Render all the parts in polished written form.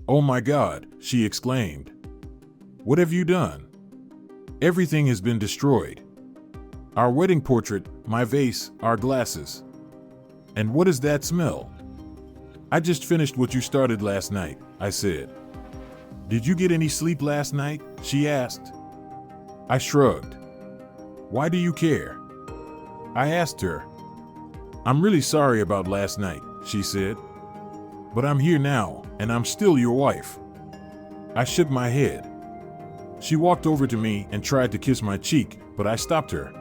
"Oh my God," she exclaimed. "What have you done?" "Everything has been destroyed. Our wedding portrait, my vase, our glasses." "And what is that smell?" "I just finished what you started last night," I said. "Did you get any sleep last night?" she asked. I shrugged. "Why do you care?" I asked her. "I'm really sorry about last night," she said. "But I'm here now, and I'm still your wife." I shook my head. She walked over to me and tried to kiss my cheek, but I stopped her.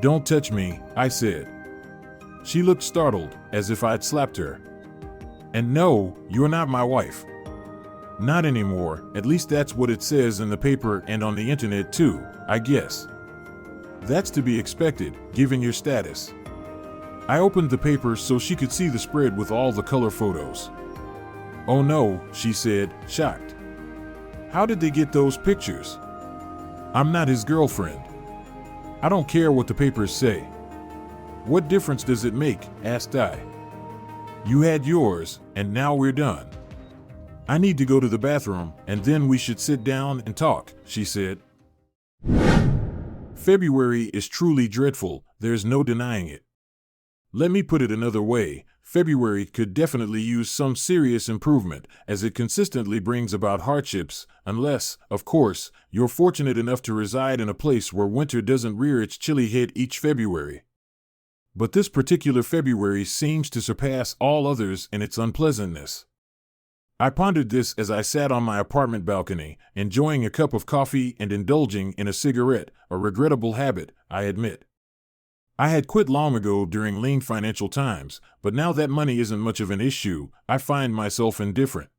"Don't touch me," I said. She looked startled, as if I'd slapped her. "And no, you're not my wife." "Not anymore, at least that's what it says in the paper and on the internet too, I guess." "That's to be expected, given your status." I opened the paper so she could see the spread with all the color photos. "Oh no," she said, shocked. "How did they get those pictures?" "I'm not his girlfriend." "I don't care what the papers say." "What difference does it make?" asked I. "You had yours, and now we're done." "I need to go to the bathroom, and then we should sit down and talk," she said. February is truly dreadful, there's no denying it. Let me put it another way, February could definitely use some serious improvement, as it consistently brings about hardships, unless, of course, you're fortunate enough to reside in a place where winter doesn't rear its chilly head each February. But this particular February seems to surpass all others in its unpleasantness. I pondered this as I sat on my apartment balcony, enjoying a cup of coffee and indulging in a cigarette, a regrettable habit, I admit. I had quit long ago during lean financial times, but now that money isn't much of an issue, I find myself indifferent.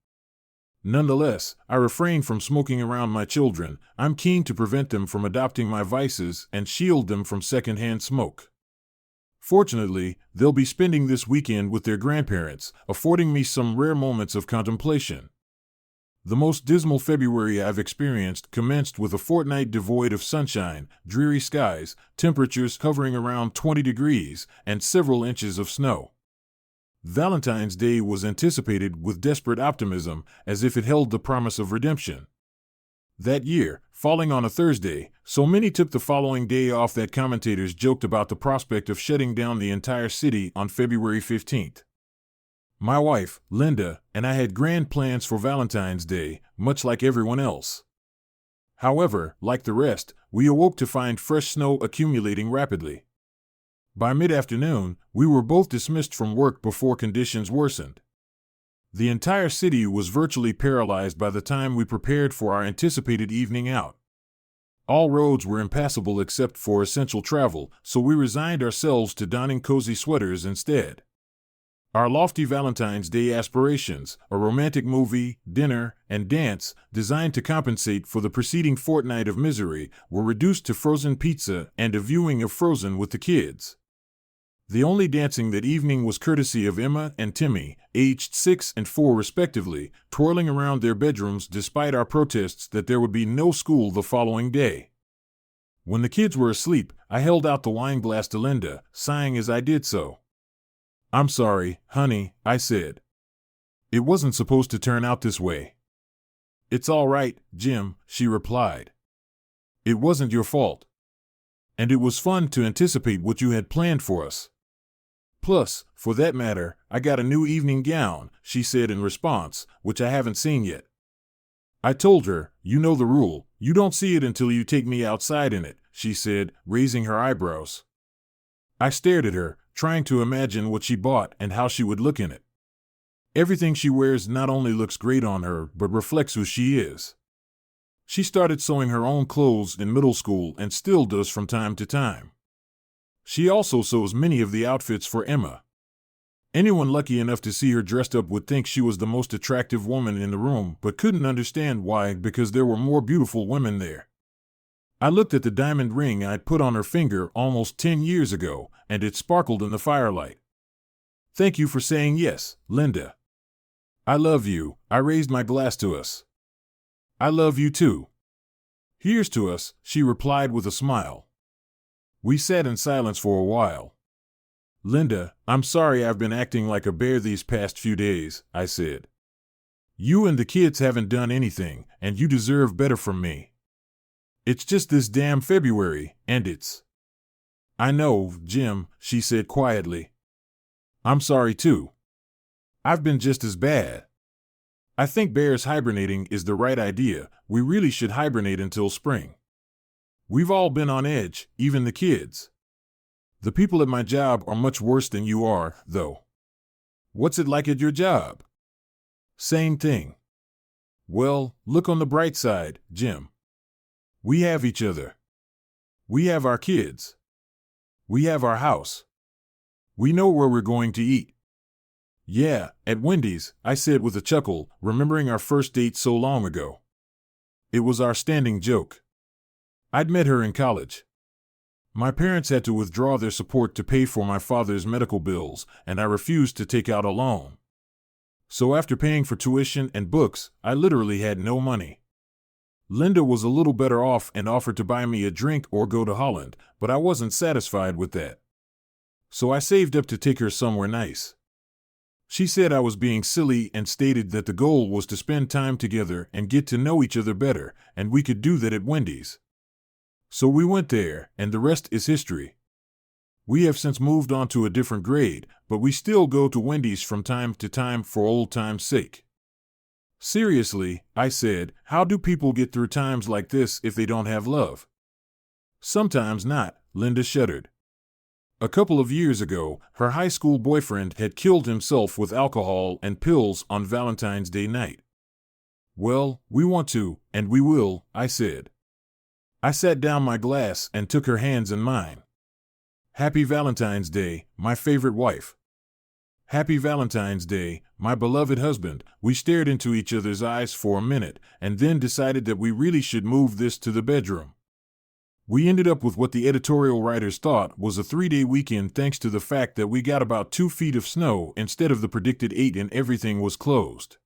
Nonetheless, I refrain from smoking around my children. I'm keen to prevent them from adopting my vices and shield them from secondhand smoke. Fortunately, they'll be spending this weekend with their grandparents, affording me some rare moments of contemplation. The most dismal February I've experienced commenced with a fortnight devoid of sunshine, dreary skies, temperatures hovering around 20 degrees, and several inches of snow. Valentine's Day was anticipated with desperate optimism, as if it held the promise of redemption. That year, falling on a Thursday, so many took the following day off that commentators joked about the prospect of shutting down the entire city on February 15th. My wife, Linda, and I had grand plans for Valentine's Day, much like everyone else. However, like the rest, we awoke to find fresh snow accumulating rapidly. By mid-afternoon, we were both dismissed from work before conditions worsened. The entire city was virtually paralyzed by the time we prepared for our anticipated evening out. All roads were impassable except for essential travel, so we resigned ourselves to donning cozy sweaters instead. Our lofty Valentine's Day aspirations, a romantic movie, dinner, and dance, designed to compensate for the preceding fortnight of misery, were reduced to frozen pizza and a viewing of Frozen with the kids. The only dancing that evening was courtesy of Emma and Timmy, aged 6 and 4 respectively, twirling around their bedrooms despite our protests that there would be no school the following day. When the kids were asleep, I held out the wine glass to Linda, sighing as I did so. "I'm sorry, honey," I said. "It wasn't supposed to turn out this way." "It's all right, Jim," she replied. "It wasn't your fault. And it was fun to anticipate what you had planned for us. Plus, for that matter, I got a new evening gown," she said in response, "which I haven't seen yet." I told her, "You know the rule, you don't see it until you take me outside in it," she said, raising her eyebrows. I stared at her, trying to imagine what she bought and how she would look in it. Everything she wears not only looks great on her, but reflects who she is. She started sewing her own clothes in middle school and still does from time to time. She also sews many of the outfits for Emma. Anyone lucky enough to see her dressed up would think she was the most attractive woman in the room, but couldn't understand why, because there were more beautiful women there. I looked at the diamond ring I'd put on her finger almost 10 years ago, and it sparkled in the firelight. "Thank you for saying yes, Linda. I love you." I raised my glass to us. "I love you too." "Here's to us," she replied with a smile. We sat in silence for a while. "Linda, I'm sorry I've been acting like a bear these past few days," I said. You and the kids haven't done anything, and you deserve better from me. It's just this damn February, and it's... I know, Jim, she said quietly. I'm sorry too. I've been just as bad. I think bears hibernating is the right idea. We really should hibernate until spring. We've all been on edge, even the kids. The people at my job are much worse than you are, though. What's it like at your job? Same thing. Well, look on the bright side, Jim. We have each other. We have our kids. We have our house. We know where we're going to eat. Yeah, at Wendy's, I said with a chuckle, remembering our first date so long ago. It was our standing joke. I'd met her in college. My parents had to withdraw their support to pay for my father's medical bills, and I refused to take out a loan. So after paying for tuition and books, I literally had no money. Linda was a little better off and offered to buy me a drink or go to Holland, but I wasn't satisfied with that. So I saved up to take her somewhere nice. She said I was being silly and stated that the goal was to spend time together and get to know each other better, and we could do that at Wendy's. So we went there, and the rest is history. We have since moved on to a different grade, but we still go to Wendy's from time to time for old time's sake. Seriously, I said, how do people get through times like this if they don't have love? Sometimes not, Linda shuddered. A couple of years ago, her high school boyfriend had killed himself with alcohol and pills on Valentine's Day night. Well, we want to, and we will, I said. I sat down my glass and took her hands in mine. Happy Valentine's Day, my favorite wife. Happy Valentine's Day, my beloved husband. We stared into each other's eyes for a minute and then decided that we really should move this to the bedroom. We ended up with what the editorial writers thought was a 3-day weekend thanks to the fact that we got about 2 feet of snow instead of the predicted 8 and everything was closed.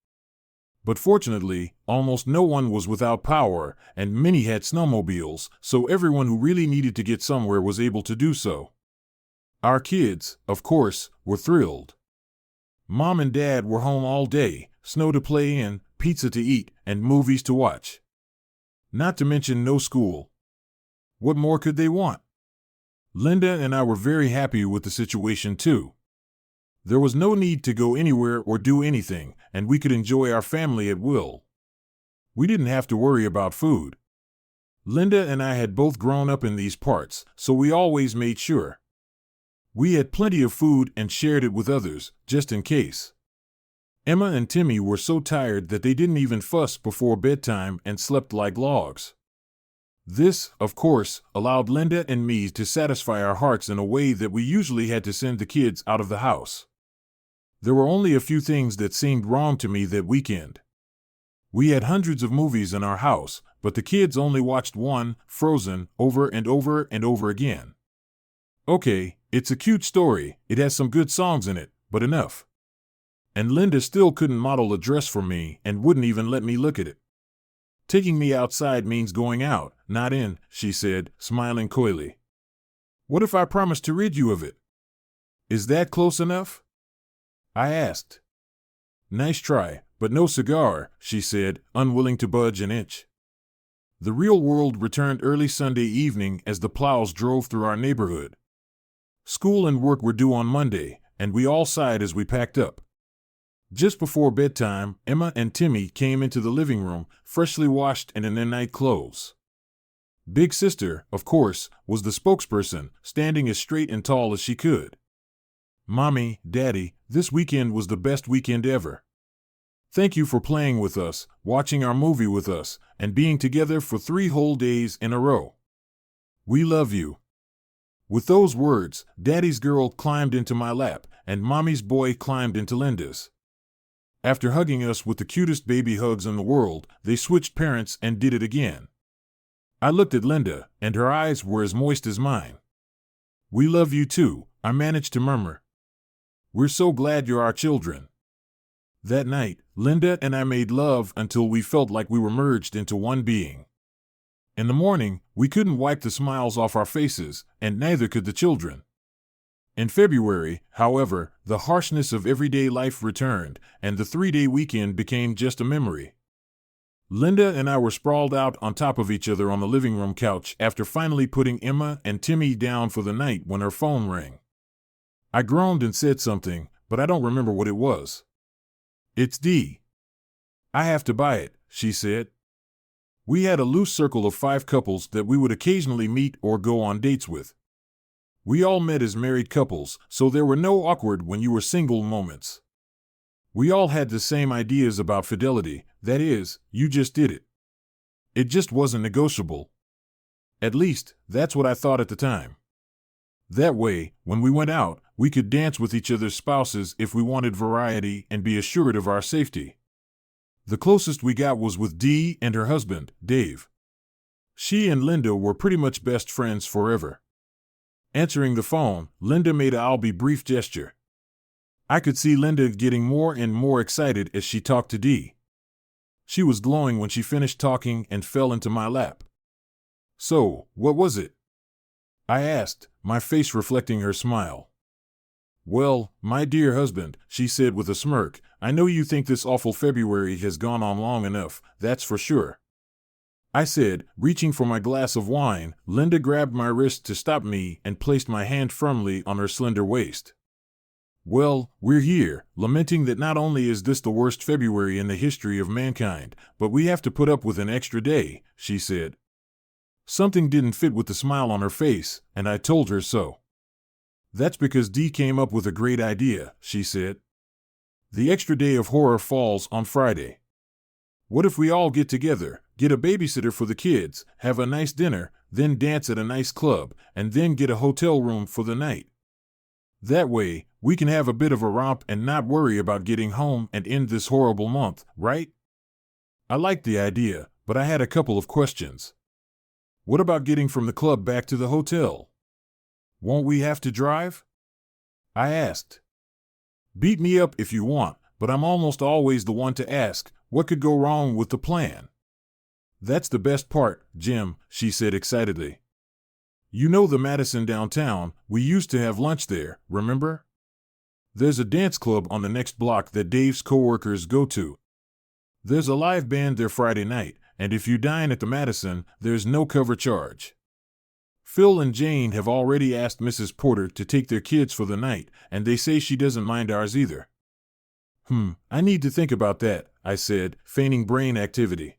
But fortunately, almost no one was without power and many had snowmobiles, so everyone who really needed to get somewhere was able to do so. Our kids, of course, were thrilled. Mom and Dad were home all day, snow to play in, pizza to eat, and movies to watch. Not to mention no school. What more could they want? Linda and I were very happy with the situation too. There was no need to go anywhere or do anything, and we could enjoy our family at will. We didn't have to worry about food. Linda and I had both grown up in these parts, so we always made sure. We had plenty of food and shared it with others, just in case. Emma and Timmy were so tired that they didn't even fuss before bedtime and slept like logs. This, of course, allowed Linda and me to satisfy our hearts in a way that we usually had to send the kids out of the house. There were only a few things that seemed wrong to me that weekend. We had hundreds of movies in our house, but the kids only watched one, Frozen, over and over and over again. Okay, it's a cute story, it has some good songs in it, but enough. And Linda still couldn't model a dress for me and wouldn't even let me look at it. Taking me outside means going out, not in, she said, smiling coyly. What if I promise to rid you of it? Is that close enough? I asked. Nice try, but no cigar, she said, unwilling to budge an inch. The real world returned early Sunday evening as the plows drove through our neighborhood. School and work were due on Monday, and we all sighed as we packed up. Just before bedtime, Emma and Timmy came into the living room, freshly washed and in their night clothes. Big Sister, of course, was the spokesperson, standing as straight and tall as she could. Mommy, Daddy, this weekend was the best weekend ever. Thank you for playing with us, watching our movie with us, and being together for 3 whole days in a row. We love you. With those words, Daddy's girl climbed into my lap, and Mommy's boy climbed into Linda's. After hugging us with the cutest baby hugs in the world, they switched parents and did it again. I looked at Linda, and her eyes were as moist as mine. We love you too, I managed to murmur. We're so glad you're our children. That night, Linda and I made love until we felt like we were merged into one being. In the morning, we couldn't wipe the smiles off our faces, and neither could the children. In February, however, the harshness of everyday life returned, and the 3-day weekend became just a memory. Linda and I were sprawled out on top of each other on the living room couch after finally putting Emma and Timmy down for the night when her phone rang. I groaned and said something, but I don't remember what it was. "It's Dee. I have to buy it," she said. We had a loose circle of 5 couples that we would occasionally meet or go on dates with. We all met as married couples, so there were no awkward when you were single moments. We all had the same ideas about fidelity, that is, you just did it. It just wasn't negotiable. At least, that's what I thought at the time. That way, when we went out, we could dance with each other's spouses if we wanted variety and be assured of our safety. The closest we got was with Dee and her husband, Dave. She and Linda were pretty much best friends forever. Answering the phone, Linda made a "I'll be brief" gesture. I could see Linda getting more and more excited as she talked to Dee. She was glowing when she finished talking and fell into my lap. "So, what was it?" I asked, my face reflecting her smile. "Well, my dear husband," she said with a smirk, "I know you think this awful February has gone on long enough, that's for sure." I said, reaching for my glass of wine. Linda grabbed my wrist to stop me and placed my hand firmly on her slender waist. "Well, we're here, lamenting that not only is this the worst February in the history of mankind, but we have to put up with an extra day," she said. Something didn't fit with the smile on her face, and I told her so. "That's because Dee came up with a great idea," she said. "The extra day of horror falls on Friday. What if we all get together, get a babysitter for the kids, have a nice dinner, then dance at a nice club, and then get a hotel room for the night? That way, we can have a bit of a romp and not worry about getting home and end this horrible month, right?" I liked the idea, but I had a couple of questions. What about getting from the club back to the hotel? Won't we have to drive? I asked. Beat me up if you want, but I'm almost always the one to ask, what could go wrong with the plan? "That's the best part, Jim," she said excitedly. "You know the Madison downtown, we used to have lunch there, remember? There's a dance club on the next block that Dave's coworkers go to. There's a live band there Friday night, and if you dine at the Madison, there's no cover charge. Phil and Jane have already asked Mrs. Porter to take their kids for the night, and they say she doesn't mind ours either." I need to think about that," I said, feigning brain activity.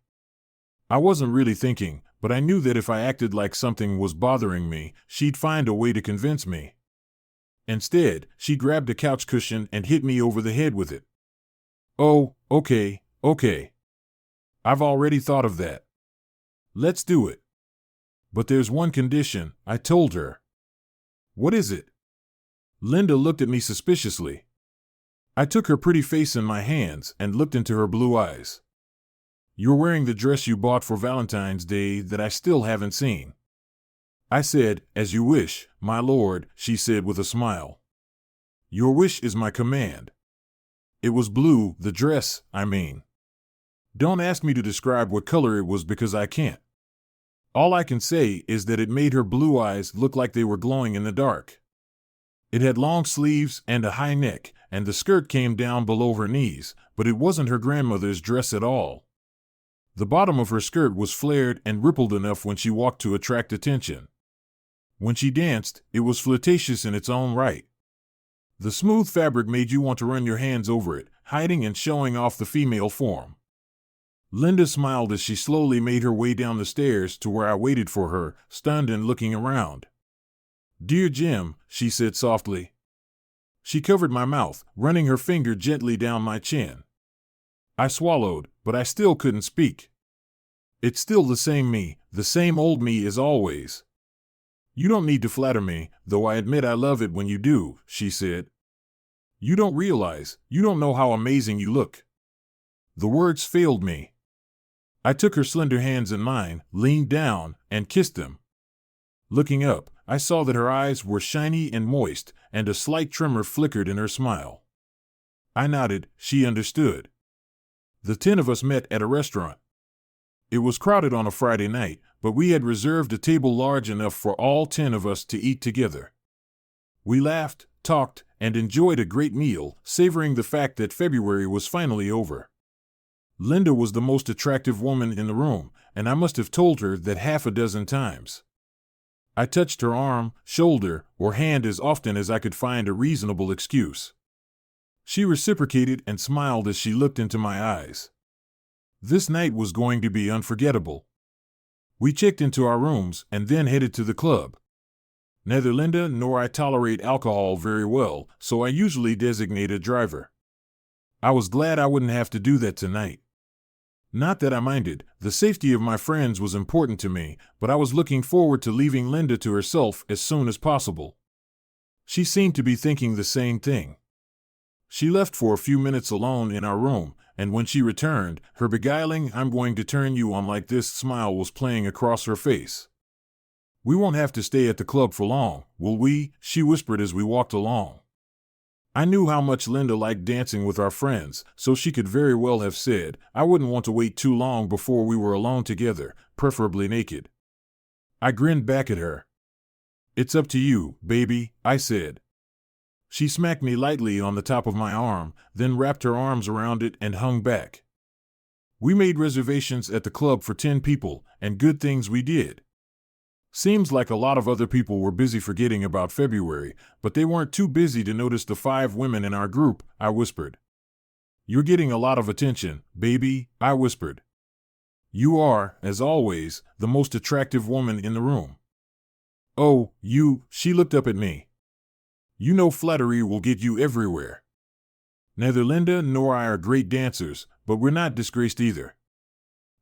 I wasn't really thinking, but I knew that if I acted like something was bothering me, she'd find a way to convince me. Instead, she grabbed a couch cushion and hit me over the head with it. "Oh, okay. I've already thought of that. Let's do it. But there's one condition," I told her. "What is it?" Linda looked at me suspiciously. I took her pretty face in my hands and looked into her blue eyes. "You're wearing the dress you bought for Valentine's Day that I still haven't seen." I said, "As you wish, my lord," she said with a smile. "Your wish is my command." It was blue, the dress, I mean. Don't ask me to describe what color it was because I can't. All I can say is that it made her blue eyes look like they were glowing in the dark. It had long sleeves and a high neck, and the skirt came down below her knees, but it wasn't her grandmother's dress at all. The bottom of her skirt was flared and rippled enough when she walked to attract attention. When she danced, it was flirtatious in its own right. The smooth fabric made you want to run your hands over it, hiding and showing off the female form. Linda smiled as she slowly made her way down the stairs to where I waited for her, stunned and looking around. "Dear Jim," she said softly. She covered my mouth, running her finger gently down my chin. I swallowed, but I still couldn't speak. "It's still the same me, the same old me as always. You don't need to flatter me, though I admit I love it when you do," she said. "You don't realize, you don't know how amazing you look." The words failed me. I took her slender hands in mine, leaned down, and kissed them. Looking up, I saw that her eyes were shiny and moist, and a slight tremor flickered in her smile. I nodded, she understood. The 10 of us met at a restaurant. It was crowded on a Friday night, but we had reserved a table large enough for all 10 of us to eat together. We laughed, talked, and enjoyed a great meal, savoring the fact that February was finally over. Linda was the most attractive woman in the room, and I must have told her that half a dozen times. I touched her arm, shoulder, or hand as often as I could find a reasonable excuse. She reciprocated and smiled as she looked into my eyes. This night was going to be unforgettable. We checked into our rooms and then headed to the club. Neither Linda nor I tolerate alcohol very well, so I usually designate a driver. I was glad I wouldn't have to do that tonight. Not that I minded, the safety of my friends was important to me, but I was looking forward to leaving Linda to herself as soon as possible. She seemed to be thinking the same thing. She left for a few minutes alone in our room, and when she returned, her beguiling "I'm going to turn you on like this" smile was playing across her face. "We won't have to stay at the club for long, will we?" she whispered as we walked along. I knew how much Linda liked dancing with our friends, so she could very well have said, "I wouldn't want to wait too long before we were alone together, preferably naked." I grinned back at her. "It's up to you, baby," I said. She smacked me lightly on the top of my arm, then wrapped her arms around it and hung back. We made reservations at the club for 10 people, and good things we did. Seems like a lot of other people were busy forgetting about February, but they weren't too busy to notice the 5 women in our group, I whispered. "You're getting a lot of attention, baby," I whispered. "You are, as always, the most attractive woman in the room." "Oh, you," she looked up at me. "You know flattery will get you everywhere. Neither Linda nor I are great dancers, but we're not disgraced either.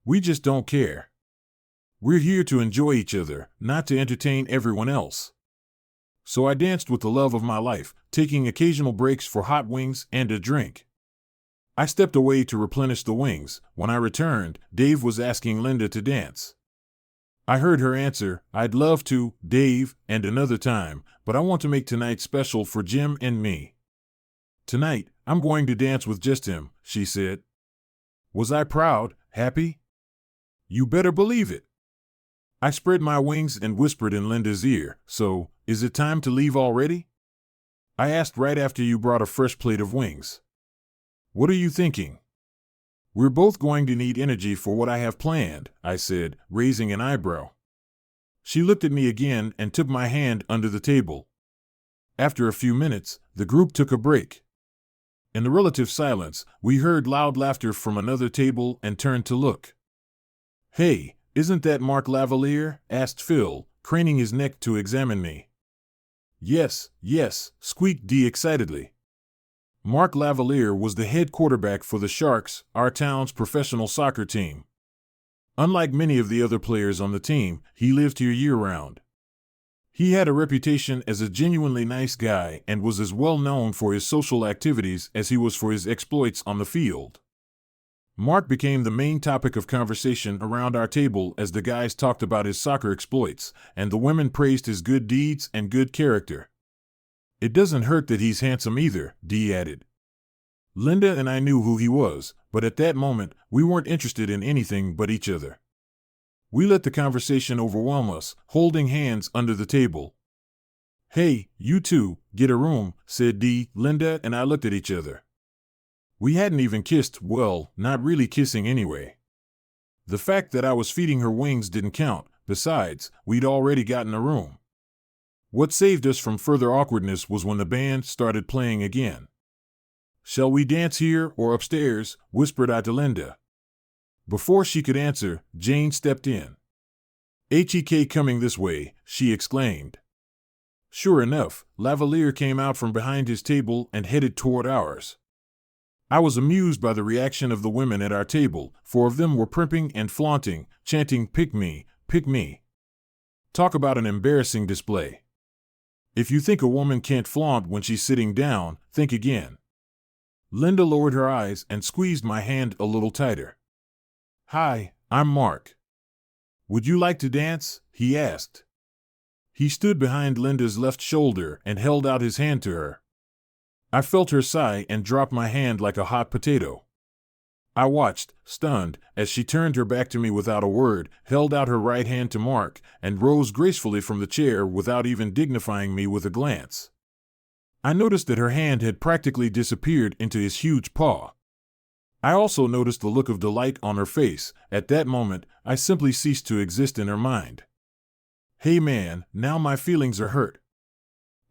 We just don't care. We're here to enjoy each other, not to entertain everyone else." So I danced with the love of my life, taking occasional breaks for hot wings and a drink. I stepped away to replenish the wings. When I returned, Dave was asking Linda to dance. I heard her answer, "I'd love to, Dave, and another time, but I want to make tonight special for Jim and me." "Tonight, I'm going to dance with just him," she said. Was I proud, happy? You better believe it. I spread my wings and whispered in Linda's ear, "So, is it time to leave already?" I asked right after you brought a fresh plate of wings. "What are you thinking?" "We're both going to need energy for what I have planned," I said, raising an eyebrow. She looked at me again and took my hand under the table. After a few minutes, the group took a break. In the relative silence, we heard loud laughter from another table and turned to look. "Hey, isn't that Mark Lavalier?" asked Phil, craning his neck to examine me. Yes, squeaked Dee excitedly. Mark Lavalier was the head quarterback for the Sharks, our town's professional soccer team. Unlike many of the other players on the team, he lived here year-round. He had a reputation as a genuinely nice guy and was as well known for his social activities as he was for his exploits on the field. Mark became the main topic of conversation around our table as the guys talked about his soccer exploits, and the women praised his good deeds and good character. "It doesn't hurt that he's handsome either," Dee added. Linda and I knew who he was, but at that moment, we weren't interested in anything but each other. We let the conversation overwhelm us, holding hands under the table. "Hey, you two, get a room," said Dee. Linda and I looked at each other. We hadn't even kissed, well, not really kissing anyway. The fact that I was feeding her wings didn't count. Besides, we'd already gotten a room. What saved us from further awkwardness was when the band started playing again. "Shall we dance here or upstairs?" whispered I to Linda. Before she could answer, Jane stepped in. "HEK coming this way," she exclaimed. Sure enough, Lavalier came out from behind his table and headed toward ours. I was amused by the reaction of the women at our table. 4 of them were primping and flaunting, chanting, "Pick me, pick me." Talk about an embarrassing display. If you think a woman can't flaunt when she's sitting down, think again. Linda lowered her eyes and squeezed my hand a little tighter. "Hi, I'm Mark. Would you like to dance?" he asked. He stood behind Linda's left shoulder and held out his hand to her. I felt her sigh and dropped my hand like a hot potato. I watched, stunned, as she turned her back to me without a word, held out her right hand to Mark, and rose gracefully from the chair without even dignifying me with a glance. I noticed that her hand had practically disappeared into his huge paw. I also noticed the look of delight on her face. At that moment, I simply ceased to exist in her mind. "Hey man, now my feelings are hurt."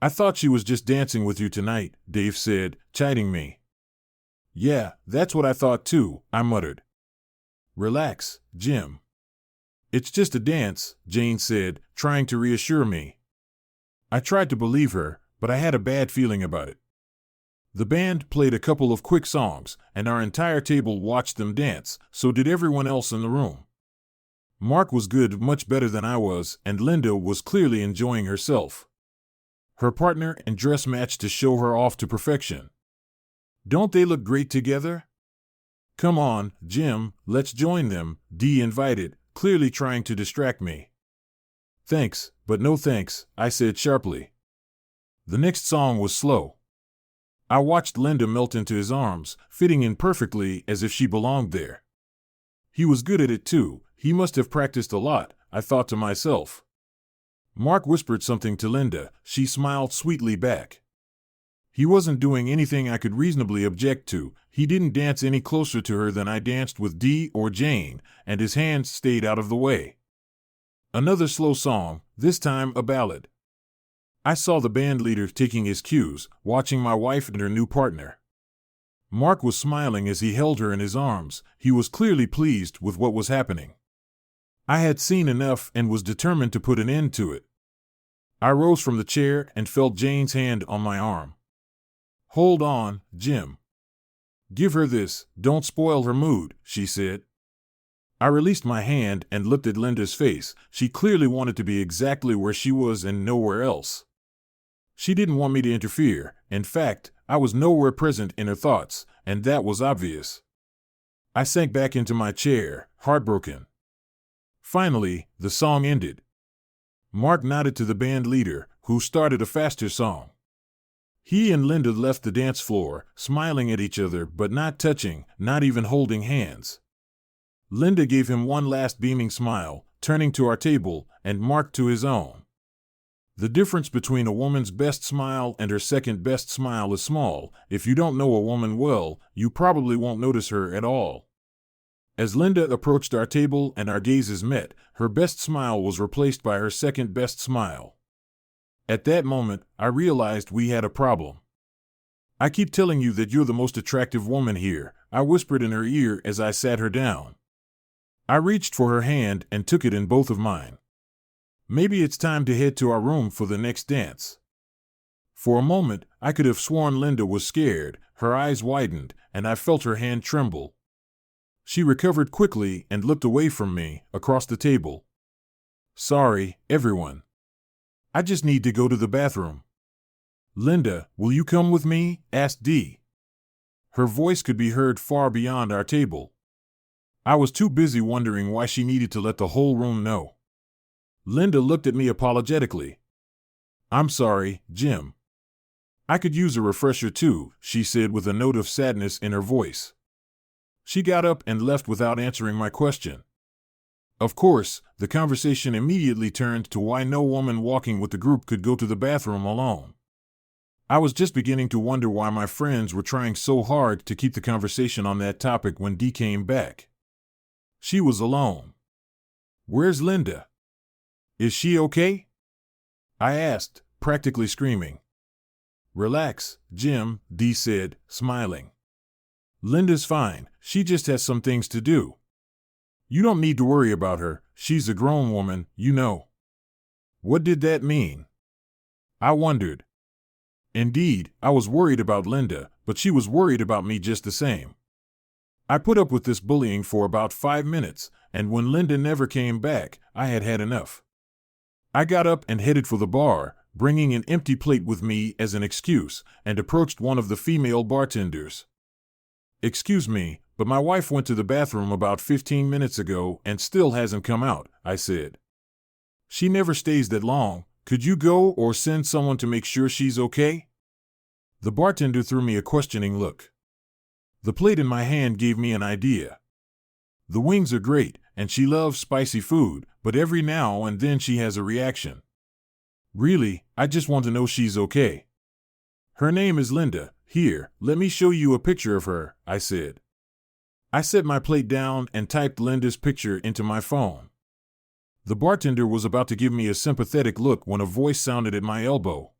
"I thought she was just dancing with you tonight," Dave said, chiding me. "Yeah, that's what I thought too," I muttered. "Relax, Jim. It's just a dance," Jane said, trying to reassure me. I tried to believe her, but I had a bad feeling about it. The band played a couple of quick songs, and our entire table watched them dance, so did everyone else in the room. Mark was good, much better than I was, and Linda was clearly enjoying herself. Her partner and dress matched to show her off to perfection. "Don't they look great together?" "Come on, Jim, let's join them," Dee invited, clearly trying to distract me. "Thanks, but no thanks," I said sharply. The next song was slow. I watched Linda melt into his arms, fitting in perfectly as if she belonged there. He was good at it too. He must have practiced a lot, I thought to myself. Mark whispered something to Linda. She smiled sweetly back. He wasn't doing anything I could reasonably object to. He didn't dance any closer to her than I danced with Dee or Jane, and his hands stayed out of the way. Another slow song, this time a ballad. I saw the band leader taking his cues, watching my wife and her new partner. Mark was smiling as he held her in his arms. He was clearly pleased with what was happening. I had seen enough and was determined to put an end to it. I rose from the chair and felt Jane's hand on my arm. "Hold on, Jim. Give her this, don't spoil her mood," she said. I released my hand and looked at Linda's face. She clearly wanted to be exactly where she was and nowhere else. She didn't want me to interfere. In fact, I was nowhere present in her thoughts, and that was obvious. I sank back into my chair, heartbroken. Finally, the song ended. Mark nodded to the band leader, who started a faster song. He and Linda left the dance floor, smiling at each other but not touching, not even holding hands. Linda gave him one last beaming smile, turning to our table, and Mark to his own. The difference between a woman's best smile and her second best smile is small. If you don't know a woman well, you probably won't notice her at all. As Linda approached our table and our gazes met, her best smile was replaced by her second best smile. At that moment, I realized we had a problem. "I keep telling you that you're the most attractive woman here," I whispered in her ear as I sat her down. I reached for her hand and took it in both of mine. "Maybe it's time to head to our room for the next dance." For a moment, I could have sworn Linda was scared. Her eyes widened, and I felt her hand tremble. She recovered quickly and looked away from me, across the table. "Sorry, everyone. I just need to go to the bathroom." "Linda, will you come with me?" asked Dee. Her voice could be heard far beyond our table. I was too busy wondering why she needed to let the whole room know. Linda looked at me apologetically. "I'm sorry, Jim. I could use a refresher too," she said with a note of sadness in her voice. She got up and left without answering my question. Of course, the conversation immediately turned to why no woman walking with the group could go to the bathroom alone. I was just beginning to wonder why my friends were trying so hard to keep the conversation on that topic when Dee came back. She was alone. "Where's Linda? Is she okay?" I asked, practically screaming. "Relax, Jim," Dee said, smiling. "Linda's fine, she just has some things to do. You don't need to worry about her, she's a grown woman, you know." What did that mean? I wondered. Indeed, I was worried about Linda, but she was worried about me just the same. I put up with this bullying for about 5 minutes, and when Linda never came back, I had had enough. I got up and headed for the bar, bringing an empty plate with me as an excuse, and approached one of the female bartenders. "Excuse me, but my wife went to the bathroom about 15 minutes ago and still hasn't come out," I said. "She never stays that long. Could you go or send someone to make sure she's okay?" The bartender threw me a questioning look. The plate in my hand gave me an idea. "The wings are great, and she loves spicy food, but every now and then she has a reaction." "Really, I just want to know she's okay." Her name is Linda. Here, let me show you a picture of her, I said. I set my plate down and typed Linda's picture into my phone. The bartender was about to give me a sympathetic look when a voice sounded at my elbow.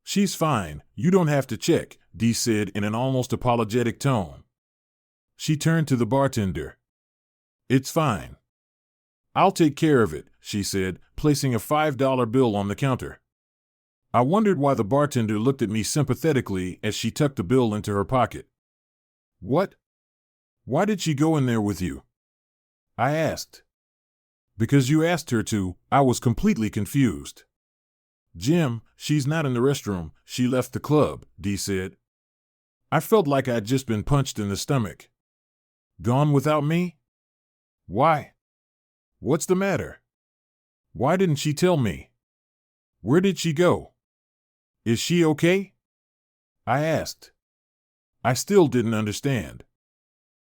She's fine, you don't have to check, Dee said in an almost apologetic tone. She turned to the bartender. It's fine. I'll take care of it, she said, placing a $5 bill on the counter. I wondered why the bartender looked at me sympathetically as she tucked the bill into her pocket. What? Why did she go in there with you? I asked. Because you asked her to, I was completely confused. Jim, she's not in the restroom, she left the club, Dee said. I felt like I'd just been punched in the stomach. Gone without me? Why? What's the matter? Why didn't she tell me? Where did she go? Is she okay? I asked. I still didn't understand.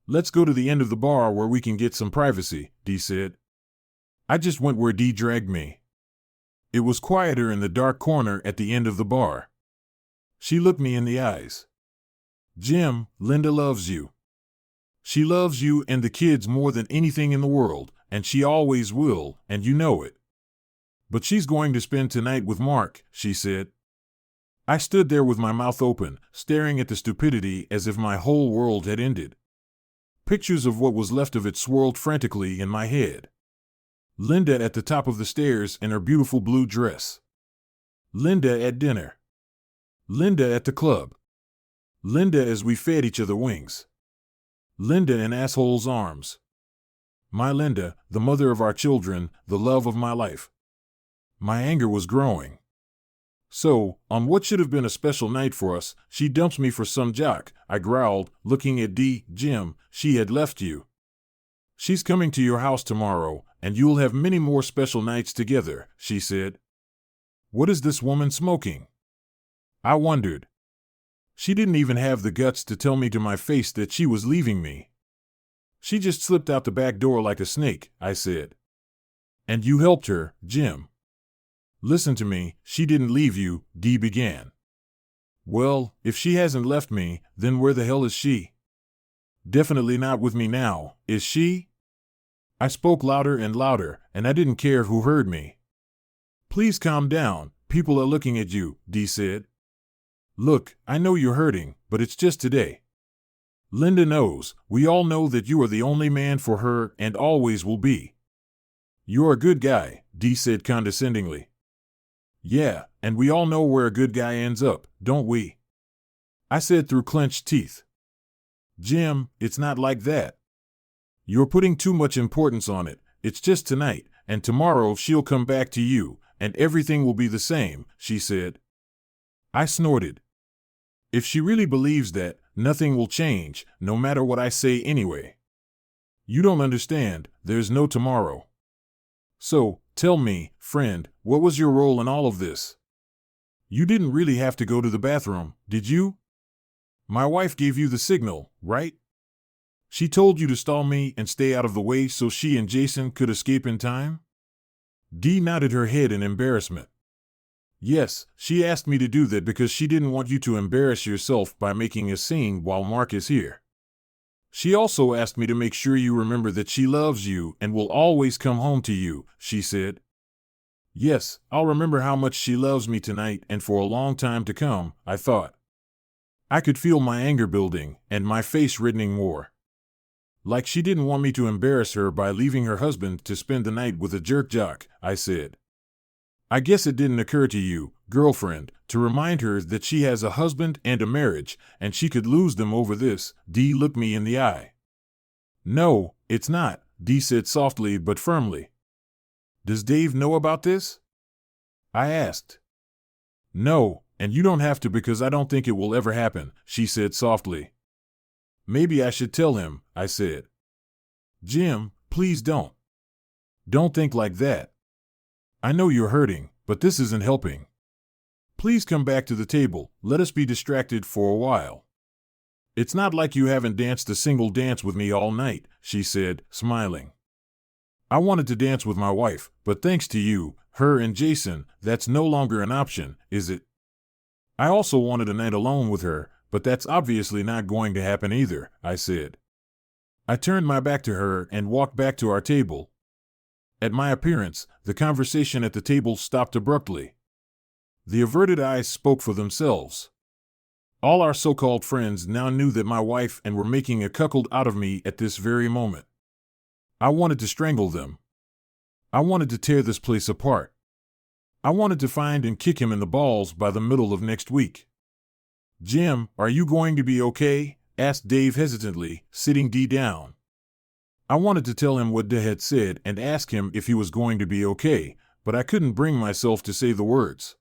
Let's go to the end of the bar where we can get some privacy, Dee said. I just went where Dee dragged me. It was quieter in the dark corner at the end of the bar. She looked me in the eyes. Jim, Linda loves you. She loves you and the kids more than anything in the world, and she always will, and you know it. But she's going to spend tonight with Mark, she said. I stood there with my mouth open, staring at the stupidity as if my whole world had ended. Pictures of what was left of it swirled frantically in my head. Linda at the top of the stairs in her beautiful blue dress. Linda at dinner. Linda at the club. Linda as we fed each other wings. Linda in asshole's arms. My Linda, the mother of our children, the love of my life. My anger was growing. So, on what should have been a special night for us, she dumps me for some jock, I growled, looking at Dee. Jim, she had left you. She's coming to your house tomorrow, and you'll have many more special nights together, she said. What is this woman smoking? I wondered. She didn't even have the guts to tell me to my face that she was leaving me. She just slipped out the back door like a snake, I said. And you helped her, Jim. Listen to me, she didn't leave you, Dee began. Well, if she hasn't left me, then where the hell is she? Definitely not with me now, is she? I spoke louder and louder, and I didn't care who heard me. Please calm down, people are looking at you, Dee said. Look, I know you're hurting, but it's just today. Linda knows, we all know that you are the only man for her and always will be. You're a good guy, Dee said condescendingly. Yeah, and we all know where a good guy ends up, don't we? I said through clenched teeth. Jim, it's not like that. You're putting too much importance on it. It's just tonight, and tomorrow she'll come back to you, and everything will be the same, she said. I snorted. If she really believes that, nothing will change, no matter what I say anyway. You don't understand, there's no tomorrow. So, tell me, friend, what was your role in all of this? You didn't really have to go to the bathroom, did you? My wife gave you the signal, right? She told you to stall me and stay out of the way so she and Jason could escape in time? Dee nodded her head in embarrassment. Yes, she asked me to do that because she didn't want you to embarrass yourself by making a scene while Mark is here. She also asked me to make sure you remember that she loves you and will always come home to you, she said. Yes, I'll remember how much she loves me tonight and for a long time to come, I thought. I could feel my anger building and my face reddening more. Like she didn't want me to embarrass her by leaving her husband to spend the night with a jerk jock, I said. I guess it didn't occur to you, girlfriend, to remind her that she has a husband and a marriage, and she could lose them over this. Dee looked me in the eye. No, it's not, Dee said softly but firmly. Does Dave know about this? I asked. No, and you don't have to because I don't think it will ever happen, she said softly. Maybe I should tell him, I said. Jim, please don't. Don't think like that. I know you're hurting, but this isn't helping. Please come back to the table, let us be distracted for a while. It's not like you haven't danced a single dance with me all night, she said, smiling. I wanted to dance with my wife, but thanks to you, her and Jason, that's no longer an option, is it? I also wanted a night alone with her, but that's obviously not going to happen either, I said. I turned my back to her and walked back to our table. At my appearance, the conversation at the table stopped abruptly. The averted eyes spoke for themselves. All our so-called friends now knew that my wife and were making a cuckold out of me at this very moment. I wanted to strangle them. I wanted to tear this place apart. I wanted to find and kick him in the balls by the middle of next week. "Jim, are you going to be okay?" asked Dave hesitantly, sitting Dee down. I wanted to tell him what Dee had said and ask him if he was going to be okay, but I couldn't bring myself to say the words.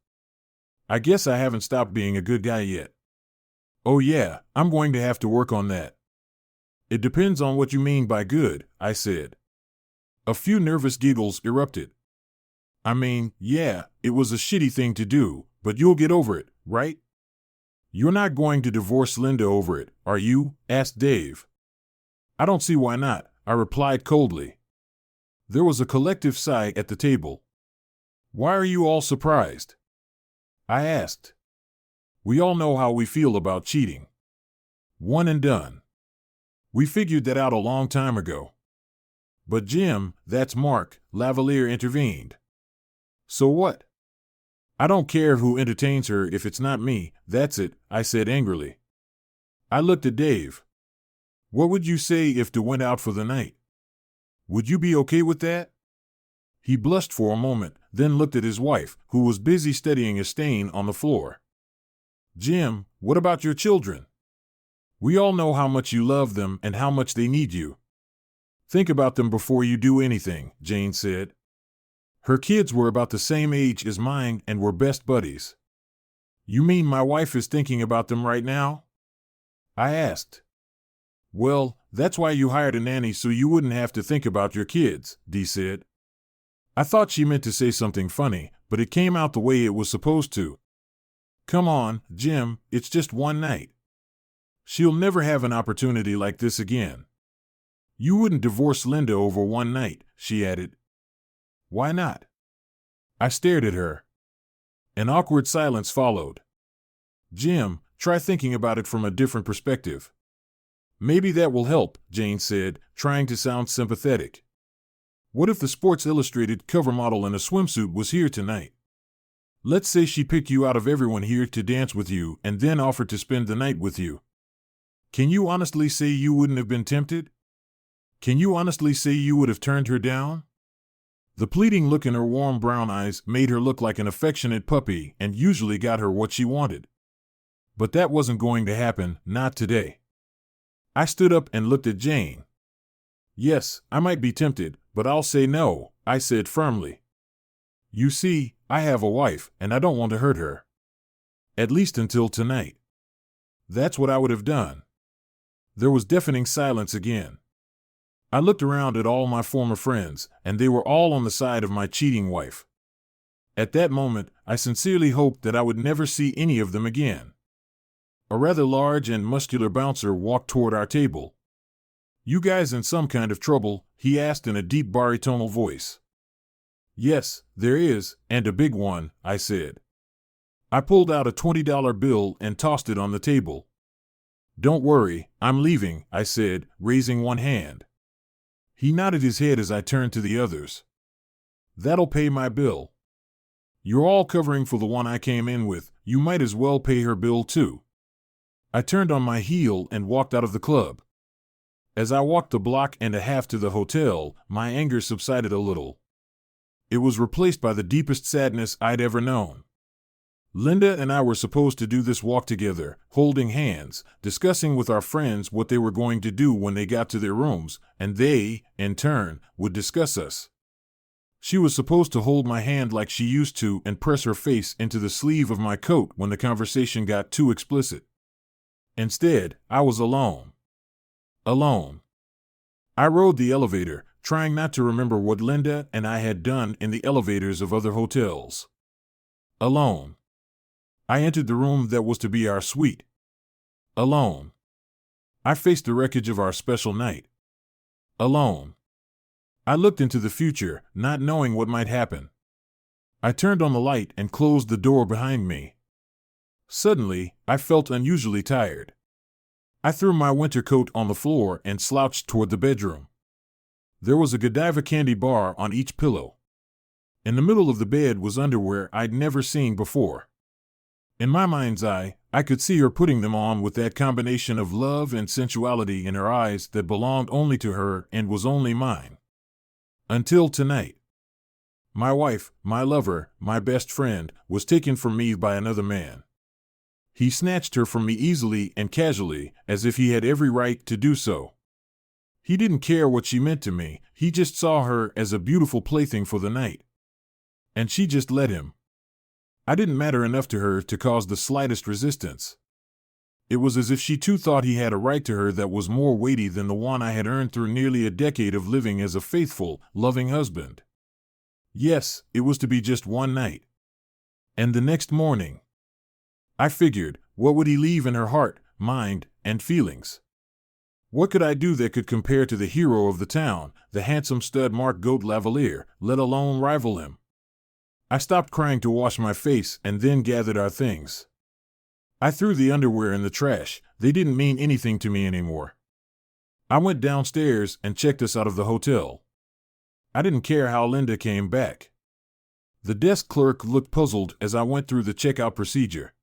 I guess I haven't stopped being a good guy yet. Oh yeah, I'm going to have to work on that. It depends on what you mean by good, I said. A few nervous giggles erupted. I mean, yeah, it was a shitty thing to do, but you'll get over it, right? You're not going to divorce Linda over it, are you? Asked Dave. I don't see why not, I replied coldly. There was a collective sigh at the table. Why are you all surprised? I asked. We all know how we feel about cheating. One and done. We figured that out a long time ago. But Jim, that's Mark, Lavalier intervened. So what? I don't care who entertains her if it's not me, that's it, I said angrily. I looked at Dave. What would you say if Dee went out for the night? Would you be okay with that? He blushed for a moment, then looked at his wife, who was busy studying a stain on the floor. Jim, what about your children? We all know how much you love them and how much they need you. Think about them before you do anything, Jane said. Her kids were about the same age as mine and were best buddies. You mean my wife is thinking about them right now? I asked. Well, that's why you hired a nanny so you wouldn't have to think about your kids, Dee said. I thought she meant to say something funny, but it came out the way it was supposed to. Come on, Jim, it's just one night. She'll never have an opportunity like this again. You wouldn't divorce Linda over one night, she added. Why not? I stared at her. An awkward silence followed. Jim, try thinking about it from a different perspective. Maybe that will help, Jane said, trying to sound sympathetic. What if the Sports Illustrated cover model in a swimsuit was here tonight? Let's say she picked you out of everyone here to dance with you and then offered to spend the night with you. Can you honestly say you wouldn't have been tempted? Can you honestly say you would have turned her down? The pleading look in her warm brown eyes made her look like an affectionate puppy and usually got her what she wanted. But that wasn't going to happen, not today. I stood up and looked at Jane. Yes, I might be tempted, but I'll say no, I said firmly. You see, I have a wife, and I don't want to hurt her. At least until tonight. That's what I would have done. There was deafening silence again. I looked around at all my former friends, and they were all on the side of my cheating wife. At that moment, I sincerely hoped that I would never see any of them again. A rather large and muscular bouncer walked toward our table. You guys in some kind of trouble? He asked in a deep baritonal voice. Yes, there is, and a big one, I said. I pulled out a $20 bill and tossed it on the table. Don't worry, I'm leaving, I said, raising one hand. He nodded his head as I turned to the others. That'll pay my bill. You're all covering for the one I came in with, you might as well pay her bill too. I turned on my heel and walked out of the club. As I walked the block and a half to the hotel, my anger subsided a little. It was replaced by the deepest sadness I'd ever known. Linda and I were supposed to do this walk together, holding hands, discussing with our friends what they were going to do when they got to their rooms, and they, in turn, would discuss us. She was supposed to hold my hand like she used to and press her face into the sleeve of my coat when the conversation got too explicit. Instead, I was alone. Alone. I rode the elevator, trying not to remember what Linda and I had done in the elevators of other hotels. Alone. I entered the room that was to be our suite. Alone. I faced the wreckage of our special night. Alone. I looked into the future, not knowing what might happen. I turned on the light and closed the door behind me. Suddenly, I felt unusually tired. I threw my winter coat on the floor and slouched toward the bedroom. There was a Godiva candy bar on each pillow. In the middle of the bed was underwear I'd never seen before. In my mind's eye, I could see her putting them on with that combination of love and sensuality in her eyes that belonged only to her and was only mine. Until tonight. My wife, my lover, my best friend, was taken from me by another man. He snatched her from me easily and casually, as if he had every right to do so. He didn't care what she meant to me, he just saw her as a beautiful plaything for the night. And she just let him. I didn't matter enough to her to cause the slightest resistance. It was as if she too thought he had a right to her that was more weighty than the one I had earned through nearly a decade of living as a faithful, loving husband. Yes, it was to be just one night. And the next morning. I figured, what would he leave in her heart, mind, and feelings? What could I do that could compare to the hero of the town, the handsome stud Mark Goat Lavalier, let alone rival him? I stopped crying to wash my face and then gathered our things. I threw the underwear in the trash. They didn't mean anything to me anymore. I went downstairs and checked us out of the hotel. I didn't care how Linda came back. The desk clerk looked puzzled as I went through the checkout procedure.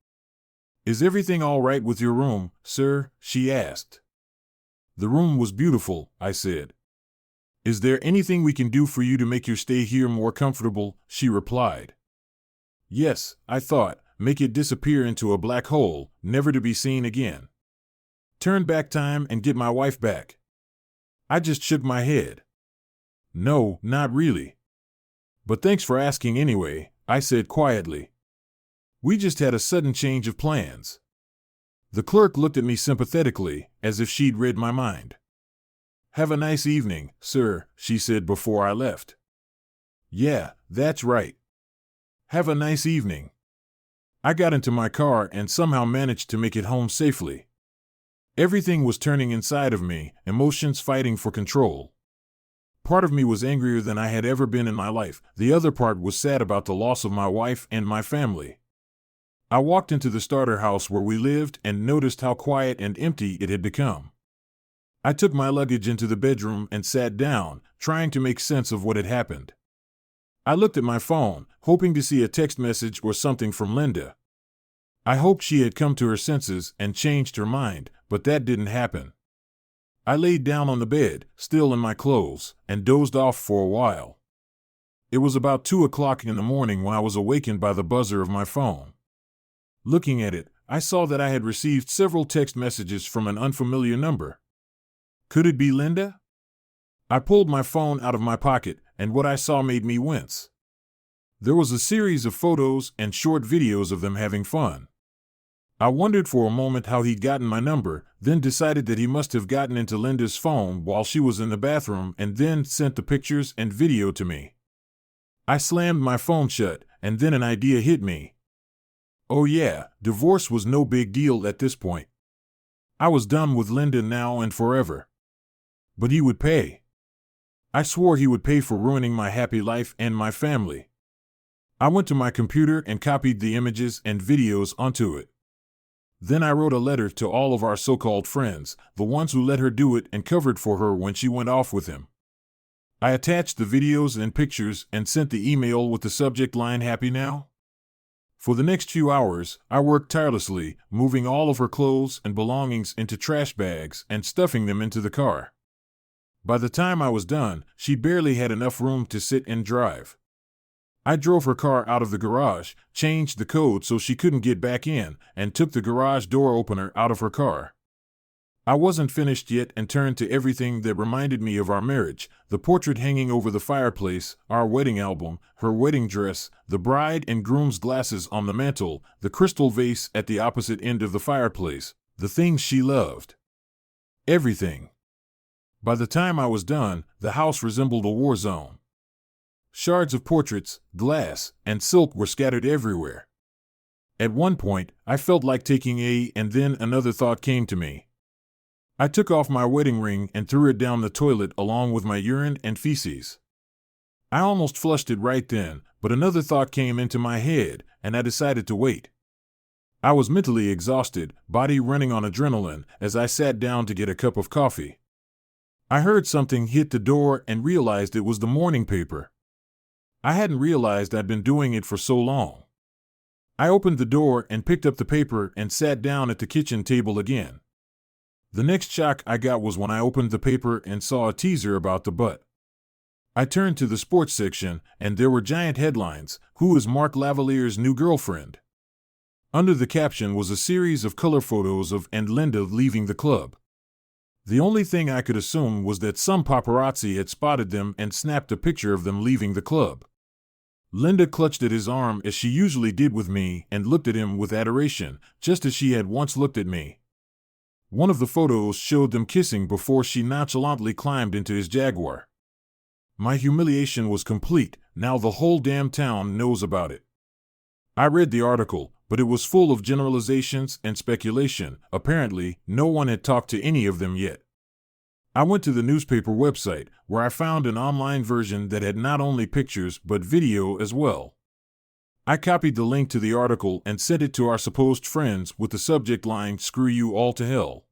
"Is everything all right with your room, sir?" she asked. "The room was beautiful," I said. "Is there anything we can do for you to make your stay here more comfortable?" she replied. "Yes," I thought, "make it disappear into a black hole, never to be seen again. Turn back time and get my wife back." I just shook my head. "No, not really. But thanks for asking anyway," I said quietly. "We just had a sudden change of plans." The clerk looked at me sympathetically, as if she'd read my mind. "Have a nice evening, sir," she said before I left. "Yeah, that's right. Have a nice evening." I got into my car and somehow managed to make it home safely. Everything was turning inside of me, emotions fighting for control. Part of me was angrier than I had ever been in my life. The other part was sad about the loss of my wife and my family. I walked into the starter house where we lived and noticed how quiet and empty it had become. I took my luggage into the bedroom and sat down, trying to make sense of what had happened. I looked at my phone, hoping to see a text message or something from Linda. I hoped she had come to her senses and changed her mind, but that didn't happen. I laid down on the bed, still in my clothes, and dozed off for a while. It was about 2 o'clock in the morning when I was awakened by the buzzer of my phone. Looking at it, I saw that I had received several text messages from an unfamiliar number. Could it be Linda? I pulled my phone out of my pocket, and what I saw made me wince. There was a series of photos and short videos of them having fun. I wondered for a moment how he'd gotten my number, then decided that he must have gotten into Linda's phone while she was in the bathroom and then sent the pictures and video to me. I slammed my phone shut, and then an idea hit me. Oh yeah, divorce was no big deal at this point. I was done with Linda now and forever. But he would pay. I swore he would pay for ruining my happy life and my family. I went to my computer and copied the images and videos onto it. Then I wrote a letter to all of our so-called friends, the ones who let her do it and covered for her when she went off with him. I attached the videos and pictures and sent the email with the subject line "Happy Now?" For the next few hours, I worked tirelessly, moving all of her clothes and belongings into trash bags and stuffing them into the car. By the time I was done, she barely had enough room to sit and drive. I drove her car out of the garage, changed the code so she couldn't get back in, and took the garage door opener out of her car. I wasn't finished yet and turned to everything that reminded me of our marriage: the portrait hanging over the fireplace, our wedding album, her wedding dress, the bride and groom's glasses on the mantel, the crystal vase at the opposite end of the fireplace, the things she loved. Everything. By the time I was done, the house resembled a war zone. Shards of portraits, glass, and silk were scattered everywhere. At one point, I felt like taking and then another thought came to me. I took off my wedding ring and threw it down the toilet along with my urine and feces. I almost flushed it right then, but another thought came into my head, and I decided to wait. I was mentally exhausted, body running on adrenaline, as I sat down to get a cup of coffee. I heard something hit the door and realized it was the morning paper. I hadn't realized I'd been doing it for so long. I opened the door and picked up the paper and sat down at the kitchen table again. The next shock I got was when I opened the paper and saw a teaser about the butt. I turned to the sports section, and there were giant headlines, "Who is Mark Lavalier's new girlfriend?" Under the caption was a series of color photos of and Linda leaving the club. The only thing I could assume was that some paparazzi had spotted them and snapped a picture of them leaving the club. Linda clutched at his arm as she usually did with me and looked at him with adoration, just as she had once looked at me. One of the photos showed them kissing before she nonchalantly climbed into his Jaguar. My humiliation was complete. Now the whole damn town knows about it. I read the article, but it was full of generalizations and speculation. Apparently, no one had talked to any of them yet. I went to the newspaper website, where I found an online version that had not only pictures but video as well. I copied the link to the article and sent it to our supposed friends with the subject line, "Screw you all to hell."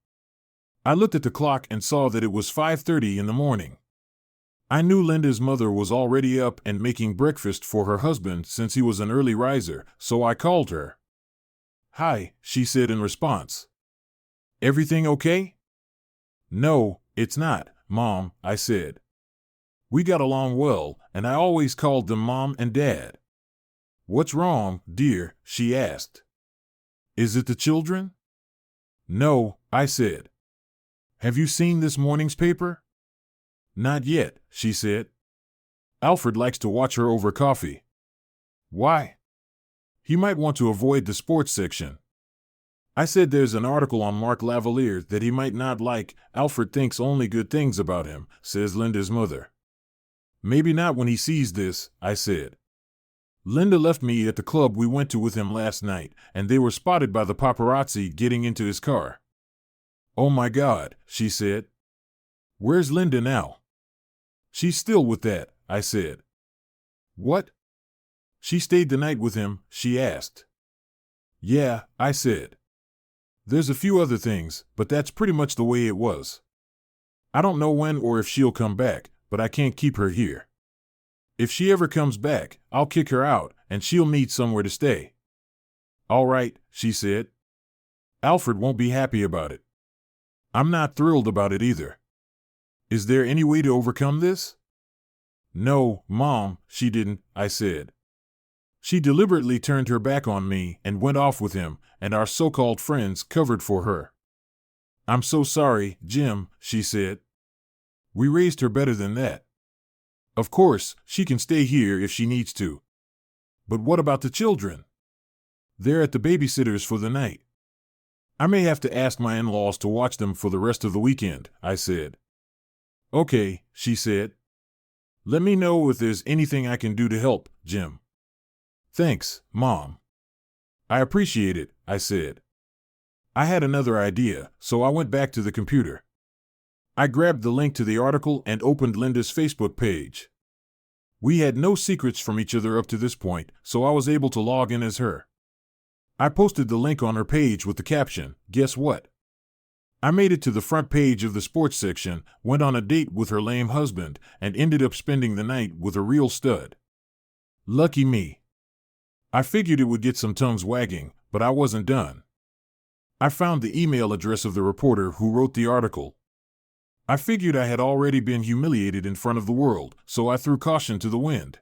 I looked at the clock and saw that it was 5:30 in the morning. I knew Linda's mother was already up and making breakfast for her husband since he was an early riser, so I called her. "Hi," she said in response. "Everything okay?" "No, it's not, Mom," I said. "We got along well, and I always called them Mom and Dad." "What's wrong, dear?" she asked. "Is it the children?" "No," I said. "Have you seen this morning's paper?" "Not yet," she said. "Alfred likes to watch her over coffee." "Why?" "He might want to avoid the sports section." I said there's an article on Mark Lavalier that he might not like. "Alfred thinks only good things about him," says Linda's mother. "Maybe not when he sees this," I said. "Linda left me at the club we went to with him last night, and they were spotted by the paparazzi getting into his car." "Oh my God," she said. "Where's Linda now?" "She's still with that," I said. "What? She stayed the night with him?" she asked. "Yeah," I said. "There's a few other things, but that's pretty much the way it was. I don't know when or if she'll come back, but I can't keep her here. If she ever comes back, I'll kick her out, and she'll need somewhere to stay." "All right," she said. "Alfred won't be happy about it. I'm not thrilled about it either. Is there any way to overcome this?" "No, Mom, she didn't," I said. "She deliberately turned her back on me and went off with him, and our so-called friends covered for her." "I'm so sorry, Jim," she said. "We raised her better than that. Of course, she can stay here if she needs to. But what about the children? They're at the babysitter's for the night. I may have to ask my in-laws to watch them for the rest of the weekend," I said. "Okay," she said. "Let me know if there's anything I can do to help, Jim." "Thanks, Mom." "I appreciate it," I said. I had another idea, so I went back to the computer. I grabbed the link to the article and opened Linda's Facebook page. We had no secrets from each other up to this point, so I was able to log in as her. I posted the link on her page with the caption, "Guess what?" I made it to the front page of the sports section, went on a date with her lame husband, and ended up spending the night with a real stud. Lucky me. I figured it would get some tongues wagging, but I wasn't done. I found the email address of the reporter who wrote the article. I figured I had already been humiliated in front of the world, so I threw caution to the wind.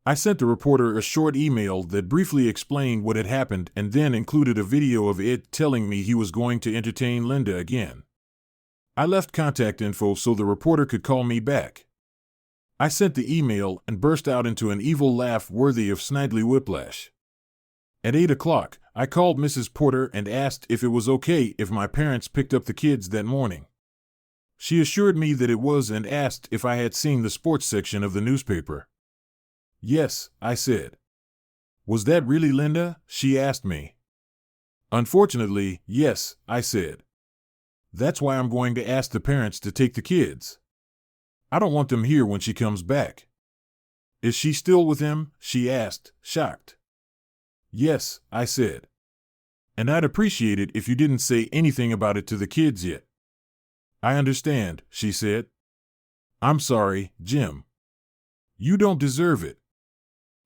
I sent the reporter a short email that briefly explained what had happened and then included a video of it telling me he was going to entertain Linda again. I left contact info so the reporter could call me back. I sent the email and burst out into an evil laugh worthy of Snidely Whiplash. At 8 o'clock, I called Mrs. Porter and asked if it was okay if my parents picked up the kids that morning. She assured me that it was and asked if I had seen the sports section of the newspaper. "Yes," I said. "Was that really Linda?" she asked me. "Unfortunately, yes," I said. "That's why I'm going to ask the parents to take the kids. I don't want them here when she comes back." "Is she still with him?" she asked, shocked. "Yes," I said. And I'd appreciate it if you didn't say anything about it to the kids yet. I understand, she said. I'm sorry, Jim. You don't deserve it.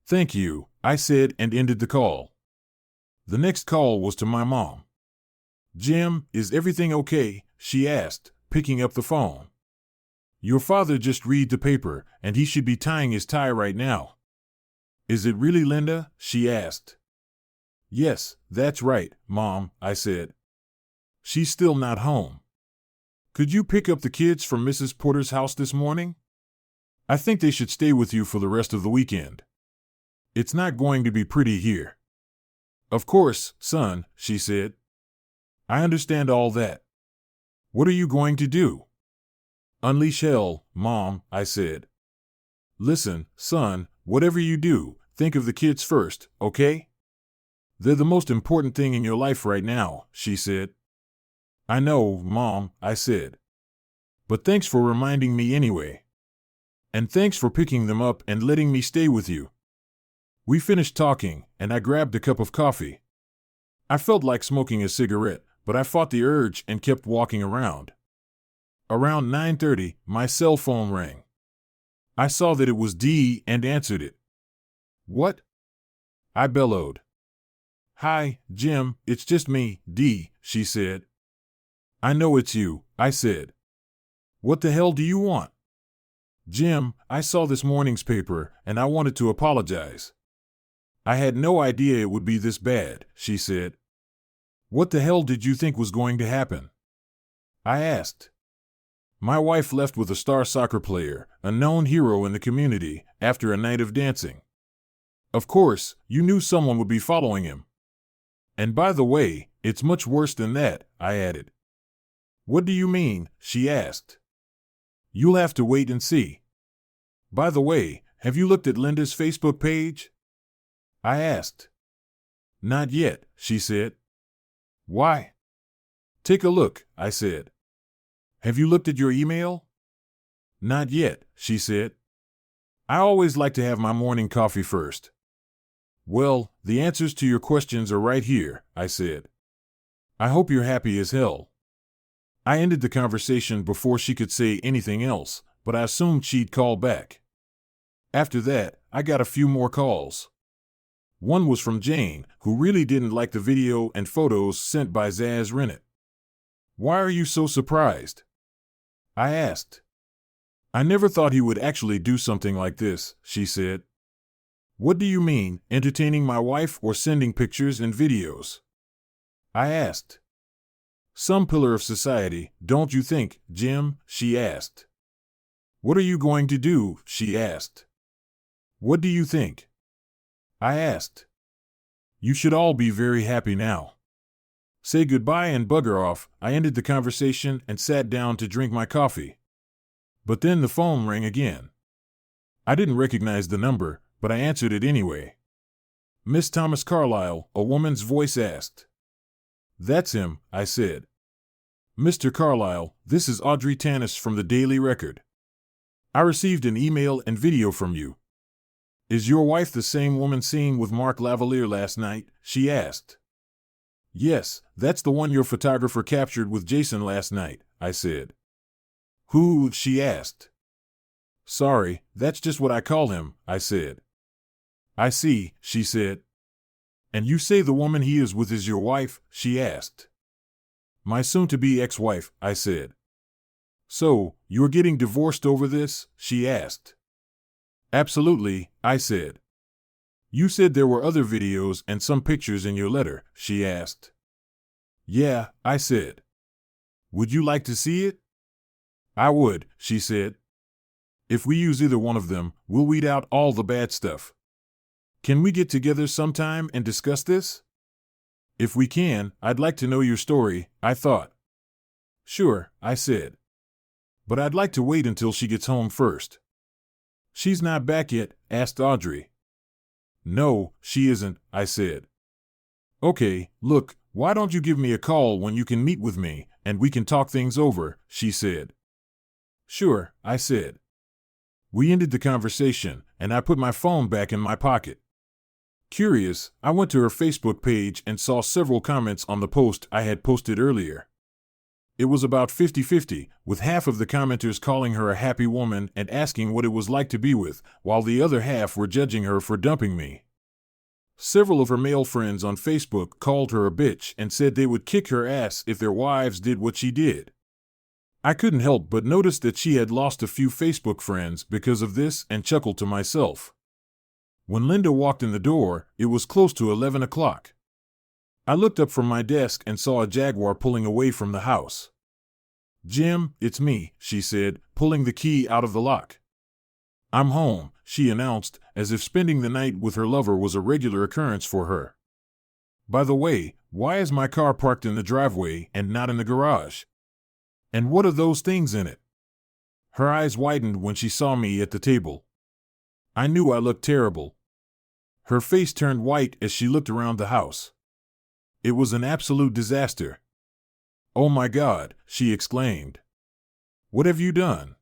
Thank you, I said and ended the call. The next call was to my mom. Jim, is everything okay? She asked, picking up the phone. Your father just read the paper, and he should be tying his tie right now. Is it really Linda? She asked. Yes, that's right, Mom, I said. She's still not home. Could you pick up the kids from Mrs. Porter's house this morning? I think they should stay with you for the rest of the weekend. It's not going to be pretty here. Of course, son, she said. I understand all that. What are you going to do? Unleash hell, Mom, I said. Listen, son, whatever you do, think of the kids first, okay? They're the most important thing in your life right now, she said. I know, Mom, I said. But thanks for reminding me anyway. And thanks for picking them up and letting me stay with you. We finished talking, and I grabbed a cup of coffee. I felt like smoking a cigarette, but I fought the urge and kept walking around. Around 9:30, my cell phone rang. I saw that it was Dee and answered it. What? I bellowed. Hi, Jim, it's just me, Dee, she said. I know it's you, I said. What the hell do you want? Jim, I saw this morning's paper, and I wanted to apologize. I had no idea it would be this bad, she said. What the hell did you think was going to happen? I asked. My wife left with a star soccer player, a known hero in the community, after a night of dancing. Of course, you knew someone would be following him. And by the way, it's much worse than that, I added. What do you mean? She asked. You'll have to wait and see. By the way, have you looked at Linda's Facebook page? I asked. Not yet, she said. Why? Take a look, I said. Have you looked at your email? Not yet, she said. I always like to have my morning coffee first. Well, the answers to your questions are right here, I said. I hope you're happy as hell. I ended the conversation before she could say anything else, but I assumed she'd call back. After that, I got a few more calls. One was from Jane, who really didn't like the video and photos sent by Zaz Rennett. Why are you so surprised? I asked. I never thought he would actually do something like this, she said. What do you mean, entertaining my wife or sending pictures and videos? I asked. Some pillar of society, don't you think, Jim? She asked. What are you going to do? She asked. What do you think? I asked. You should all be very happy now. Say goodbye and bugger off. I ended the conversation and sat down to drink my coffee. But then the phone rang again. I didn't recognize the number, but I answered it anyway. Miss Thomas Carlyle, a woman's voice asked. That's him, I said. Mr. Carlyle, this is Audrey Tanis from the Daily Record. I received an email and video from you. Is your wife the same woman seen with Mark Lavalier last night? She asked. Yes, that's the one your photographer captured with Jason last night, I said. Who? She asked. Sorry, that's just what I call him, I said. I see, she said. And you say the woman he is with is your wife? She asked. My soon-to-be ex-wife, I said. So, you're getting divorced over this? She asked. Absolutely, I said. You said there were other videos and some pictures in your letter, she asked. Yeah, I said. Would you like to see it? I would, she said. If we use either one of them, we'll weed out all the bad stuff. Can we get together sometime and discuss this? If we can, I'd like to know your story, I thought. Sure, I said. But I'd like to wait until she gets home first. She's not back yet? Asked Audrey. No, she isn't, I said. Okay, look, why don't you give me a call when you can meet with me, and we can talk things over, she said. Sure, I said. We ended the conversation, and I put my phone back in my pocket. Curious, I went to her Facebook page and saw several comments on the post I had posted earlier. It was about 50-50, with half of the commenters calling her a happy woman and asking what it was like to be with, while the other half were judging her for dumping me. Several of her male friends on Facebook called her a bitch and said they would kick her ass if their wives did what she did. I couldn't help but notice that she had lost a few Facebook friends because of this and chuckled to myself. When Linda walked in the door, it was close to 11 o'clock. I looked up from my desk and saw a Jaguar pulling away from the house. "Jim, it's me," she said, pulling the key out of the lock. "I'm home," she announced, as if spending the night with her lover was a regular occurrence for her. "By the way, why is my car parked in the driveway and not in the garage? And what are those things in it?" Her eyes widened when she saw me at the table. I knew I looked terrible. Her face turned white as she looked around the house. It was an absolute disaster. "Oh my God," she exclaimed. "What have you done?"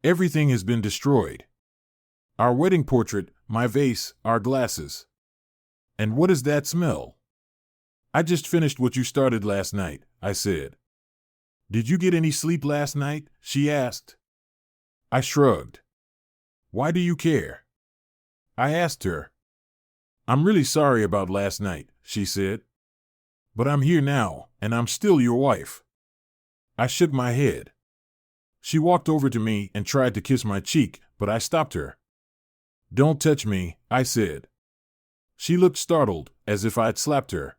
"Everything has been destroyed. Our wedding portrait, my vase, our glasses." "And what is that smell?" "I just finished what you started last night," I said. "Did you get any sleep last night?" she asked. I shrugged. "Why do you care?" I asked her. "I'm really sorry about last night," she said. "But I'm here now, and I'm still your wife." I shook my head. She walked over to me and tried to kiss my cheek, but I stopped her. "Don't touch me," I said. She looked startled, as if I'd slapped her.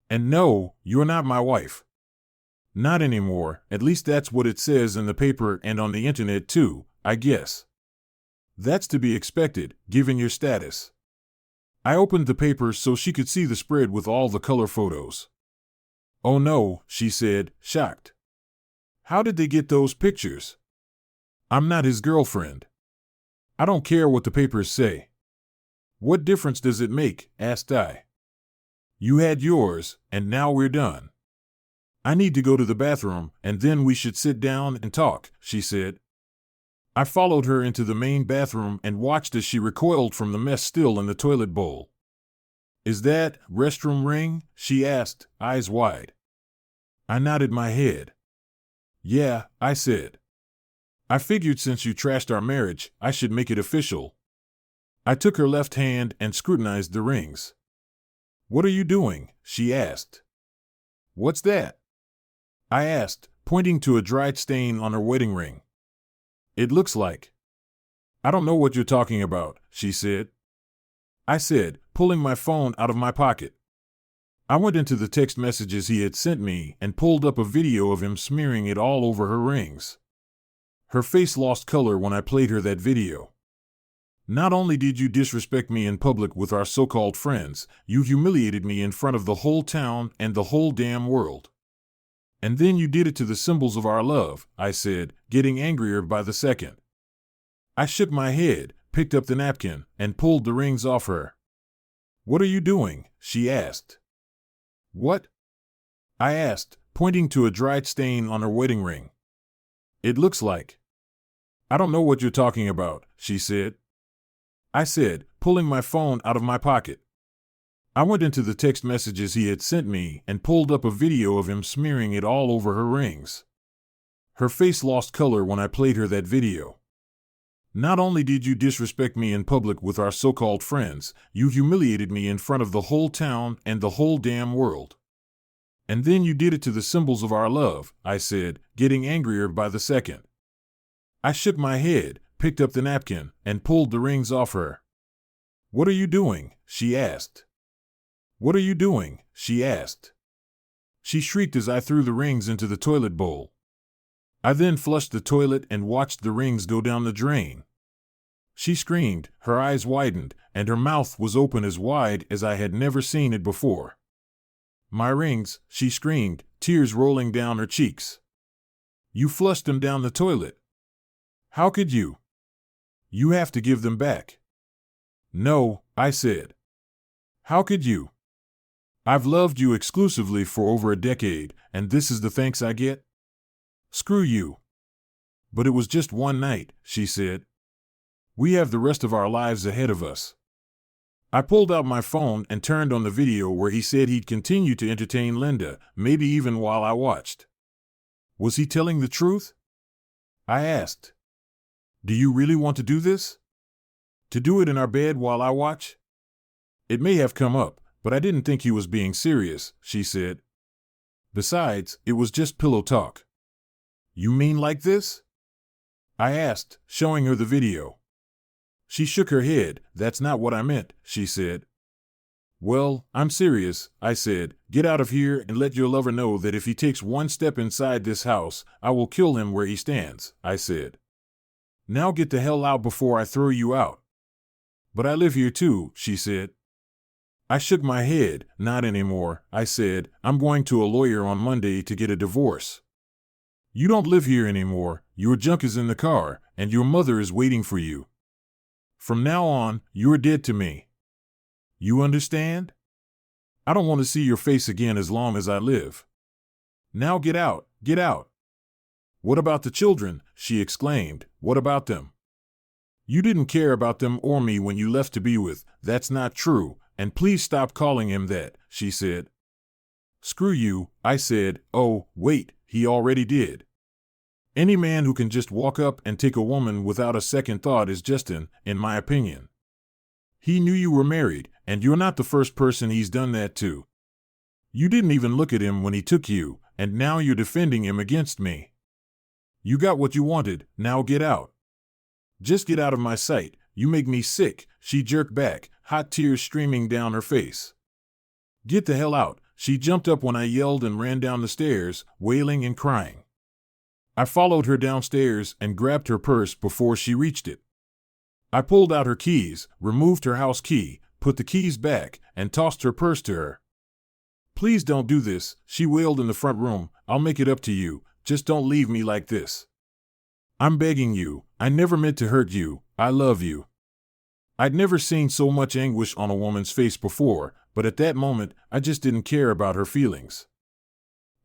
"And no, you're not my wife." "Not anymore, at least that's what it says in the paper and on the internet too, I guess." "That's to be expected, given your status." I opened the paper so she could see the spread with all the color photos. "Oh no," she said, shocked. "How did they get those pictures?" "I'm not his girlfriend." "I don't care what the papers say." "What difference does it make?" asked I. "You had yours, and now we're done." "I need to go to the bathroom, and then we should sit down and talk," she said. I followed her into the main bathroom and watched as she recoiled from the mess still in the toilet bowl. "Is that restroom ring?" she asked, eyes wide. I nodded my head. "Yeah," I said. "I figured since you trashed our marriage, I should make it official." I took her left hand and scrutinized the rings. "What are you doing?" she asked. "What's that?" I asked, pointing to a dried stain on her wedding ring. "It looks like—" "I don't know what you're talking about," she said. I said, pulling my phone out of my pocket. I went into the text messages he had sent me and pulled up a video of him smearing it all over her rings. Her face lost color when I played her that video. "Not only did you disrespect me in public with our so-called friends, you humiliated me in front of the whole town and the whole damn world. And then you did it to the symbols of our love," I said, getting angrier by the second. I shook my head, picked up the napkin, and pulled the rings off her. "What are you doing?" she asked. "What?" I asked, pointing to a dried stain on her wedding ring. "It looks like—" "I don't know what you're talking about," she said. I said, pulling my phone out of my pocket. I went into the text messages he had sent me and pulled up a video of him smearing it all over her rings. Her face lost color when I played her that video. "Not only did you disrespect me in public with our so-called friends, you humiliated me in front of the whole town and the whole damn world. And then you did it to the symbols of our love," I said, getting angrier by the second. I shook my head, picked up the napkin, and pulled the rings off her. "What are you doing?" she asked. "What are you doing?" she asked. She shrieked as I threw the rings into the toilet bowl. I then flushed the toilet and watched the rings go down the drain. She screamed, her eyes widened, and her mouth was open as wide as I had never seen it before. "My rings," she screamed, tears rolling down her cheeks. "You flushed them down the toilet. How could you? You have to give them back." "No," I said. "How could you? I've loved you exclusively for over a decade, and this is the thanks I get? Screw you." "But it was just one night," she said. "We have the rest of our lives ahead of us." I pulled out my phone and turned on the video where he said he'd continue to entertain Linda, maybe even while I watched. Was he telling the truth? I asked. Do you really want to do this? To do it in our bed while I watch? It may have come up, but I didn't think he was being serious, she said. Besides, it was just pillow talk. You mean like this? I asked, showing her the video. She shook her head. That's not what I meant, she said. Well, I'm serious, I said. Get out of here and let your lover know that if he takes one step inside this house, I will kill him where he stands, I said. Now get the hell out before I throw you out. But I live here too, she said. I shook my head. Not anymore, I said. I'm going to a lawyer on Monday to get a divorce. You don't live here anymore, your junk is in the car, and your mother is waiting for you. From now on, you're dead to me. You understand? I don't want to see your face again as long as I live. Now get out, get out. What about the children? She exclaimed. What about them? You didn't care about them or me when you left to be with. That's not true, and please stop calling him that, she said. Screw you, I said. Oh, wait, he already did. Any man who can just walk up and take a woman without a second thought is just in my opinion. He knew you were married, and you're not the first person he's done that to. You didn't even look at him when he took you, and now you're defending him against me. You got what you wanted, now get out. Just get out of my sight, you make me sick, she jerked back, hot tears streaming down her face. Get the hell out, she jumped up when I yelled and ran down the stairs, wailing and crying. I followed her downstairs and grabbed her purse before she reached it. I pulled out her keys, removed her house key, put the keys back, and tossed her purse to her. Please don't do this, she wailed in the front room. I'll make it up to you, just don't leave me like this. I'm begging you, I never meant to hurt you, I love you. I'd never seen so much anguish on a woman's face before, but at that moment, I just didn't care about her feelings.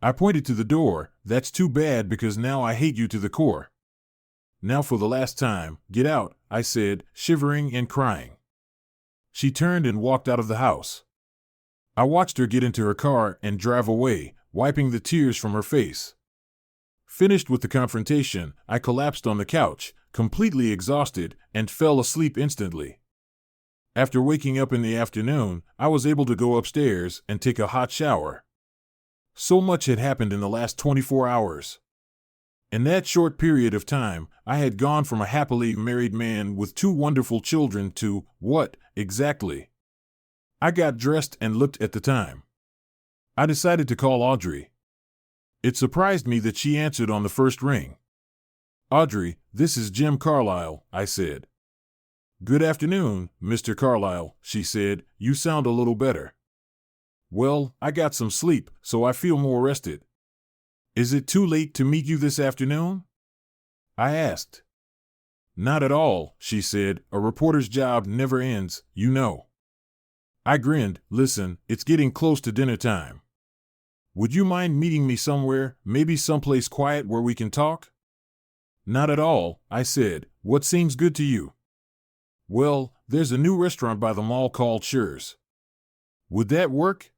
I pointed to the door. That's too bad because now I hate you to the core. Now for the last time, get out, I said, shivering and crying. She turned and walked out of the house. I watched her get into her car and drive away, wiping the tears from her face. Finished with the confrontation, I collapsed on the couch, completely exhausted, and fell asleep instantly. After waking up in the afternoon, I was able to go upstairs and take a hot shower. So much had happened in the last 24 hours. In that short period of time, I had gone from a happily married man with 2 wonderful children to what, exactly? I got dressed and looked at the time. I decided to call Audrey. It surprised me that she answered on the first ring. Audrey, this is Jim Carlisle, I said. Good afternoon, Mr. Carlisle, she said. You sound a little better. Well, I got some sleep, so I feel more rested. Is it too late to meet you this afternoon? I asked. Not at all, she said. A reporter's job never ends, you know. I grinned. Listen, it's getting close to dinner time. Would you mind meeting me somewhere, maybe someplace quiet where we can talk? Not at all, I said. What seems good to you? Well, there's a new restaurant by the mall called Schur's. Would that work?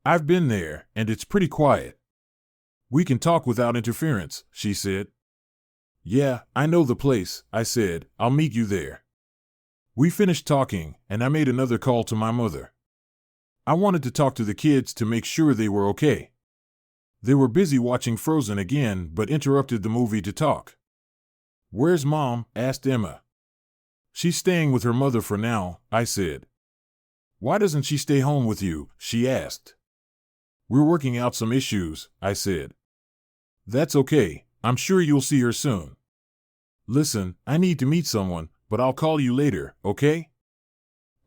I've been there, and it's pretty quiet. We can talk without interference, she said. Yeah, I know the place, I said. I'll meet you there. We finished talking, and I made another call to my mother. I wanted to talk to the kids to make sure they were okay. They were busy watching Frozen again, but interrupted the movie to talk. Where's Mom? Asked Emma. She's staying with her mother for now, I said. Why doesn't she stay home with you? She asked. We're working out some issues, I said. That's okay, I'm sure you'll see her soon. Listen, I need to meet someone, but I'll call you later, okay?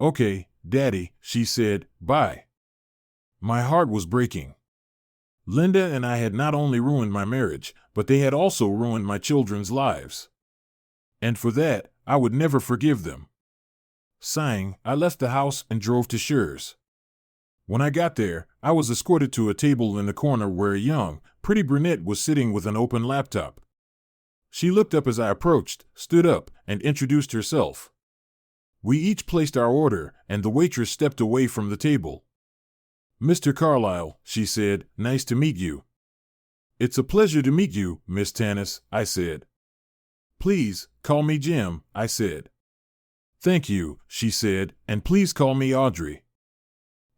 Okay, Daddy, she said. Bye. My heart was breaking. Linda and I had not only ruined my marriage, but they had also ruined my children's lives. And for that, I would never forgive them. Sighing, I left the house and drove to Schur's. When I got there, I was escorted to a table in the corner where a young, pretty brunette was sitting with an open laptop. She looked up as I approached, stood up, and introduced herself. We each placed our order, and the waitress stepped away from the table. "Mr. Carlyle," she said, "nice to meet you." "It's a pleasure to meet you, Miss Tannis," I said. "Please, call me Jim," I said. "Thank you," she said, "and please call me Audrey."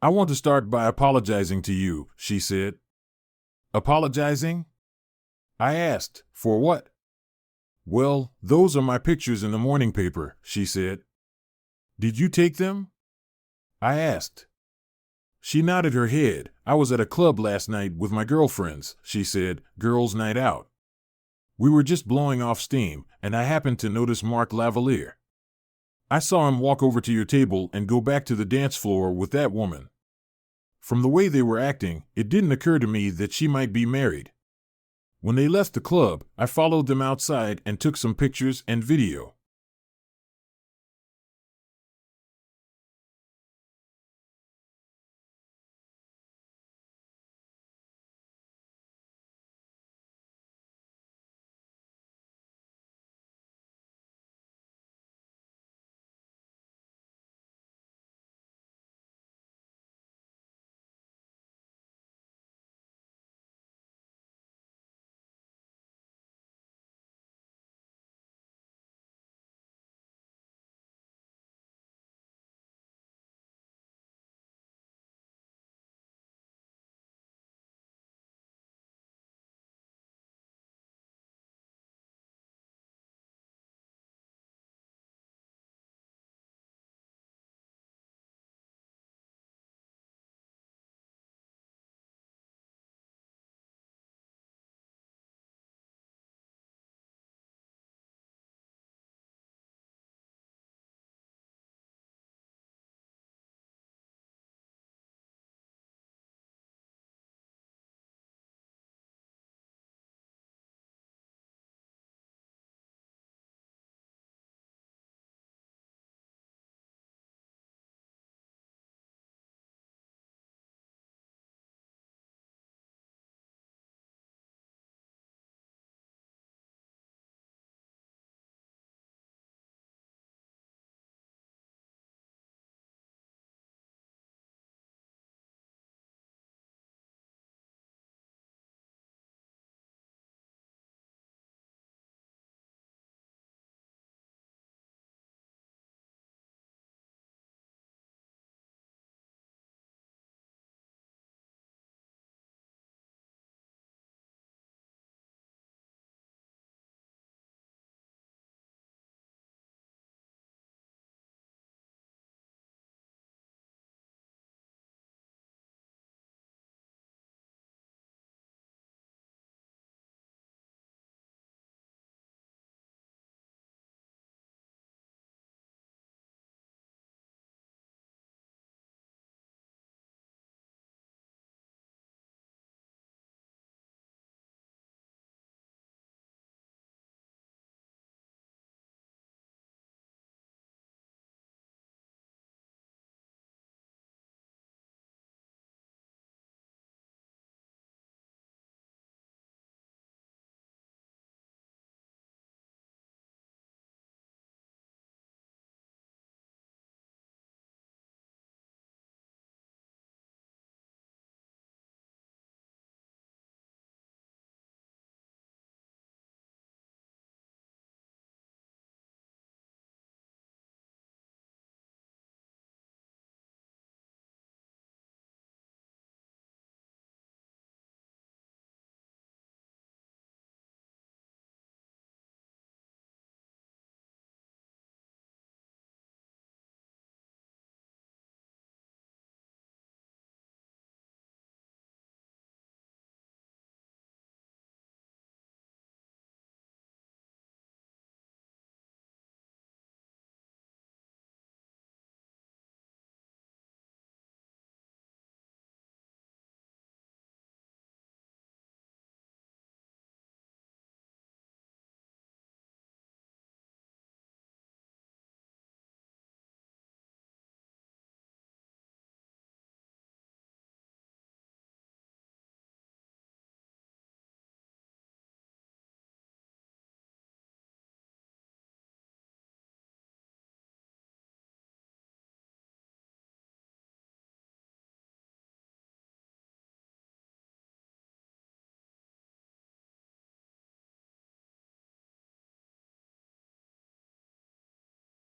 "I want to start by apologizing to you," she said. "Apologizing?" I asked. "For what?" "Well, those are my pictures in the morning paper," she said. "Did you take them?" I asked. She nodded her head. "I was at a club last night with my girlfriends," she said, "girls' night out. We were just blowing off steam, and I happened to notice Mark Lavalier. I saw him walk over to your table and go back to the dance floor with that woman. From the way they were acting, it didn't occur to me that she might be married. When they left the club, I followed them outside and took some pictures and video.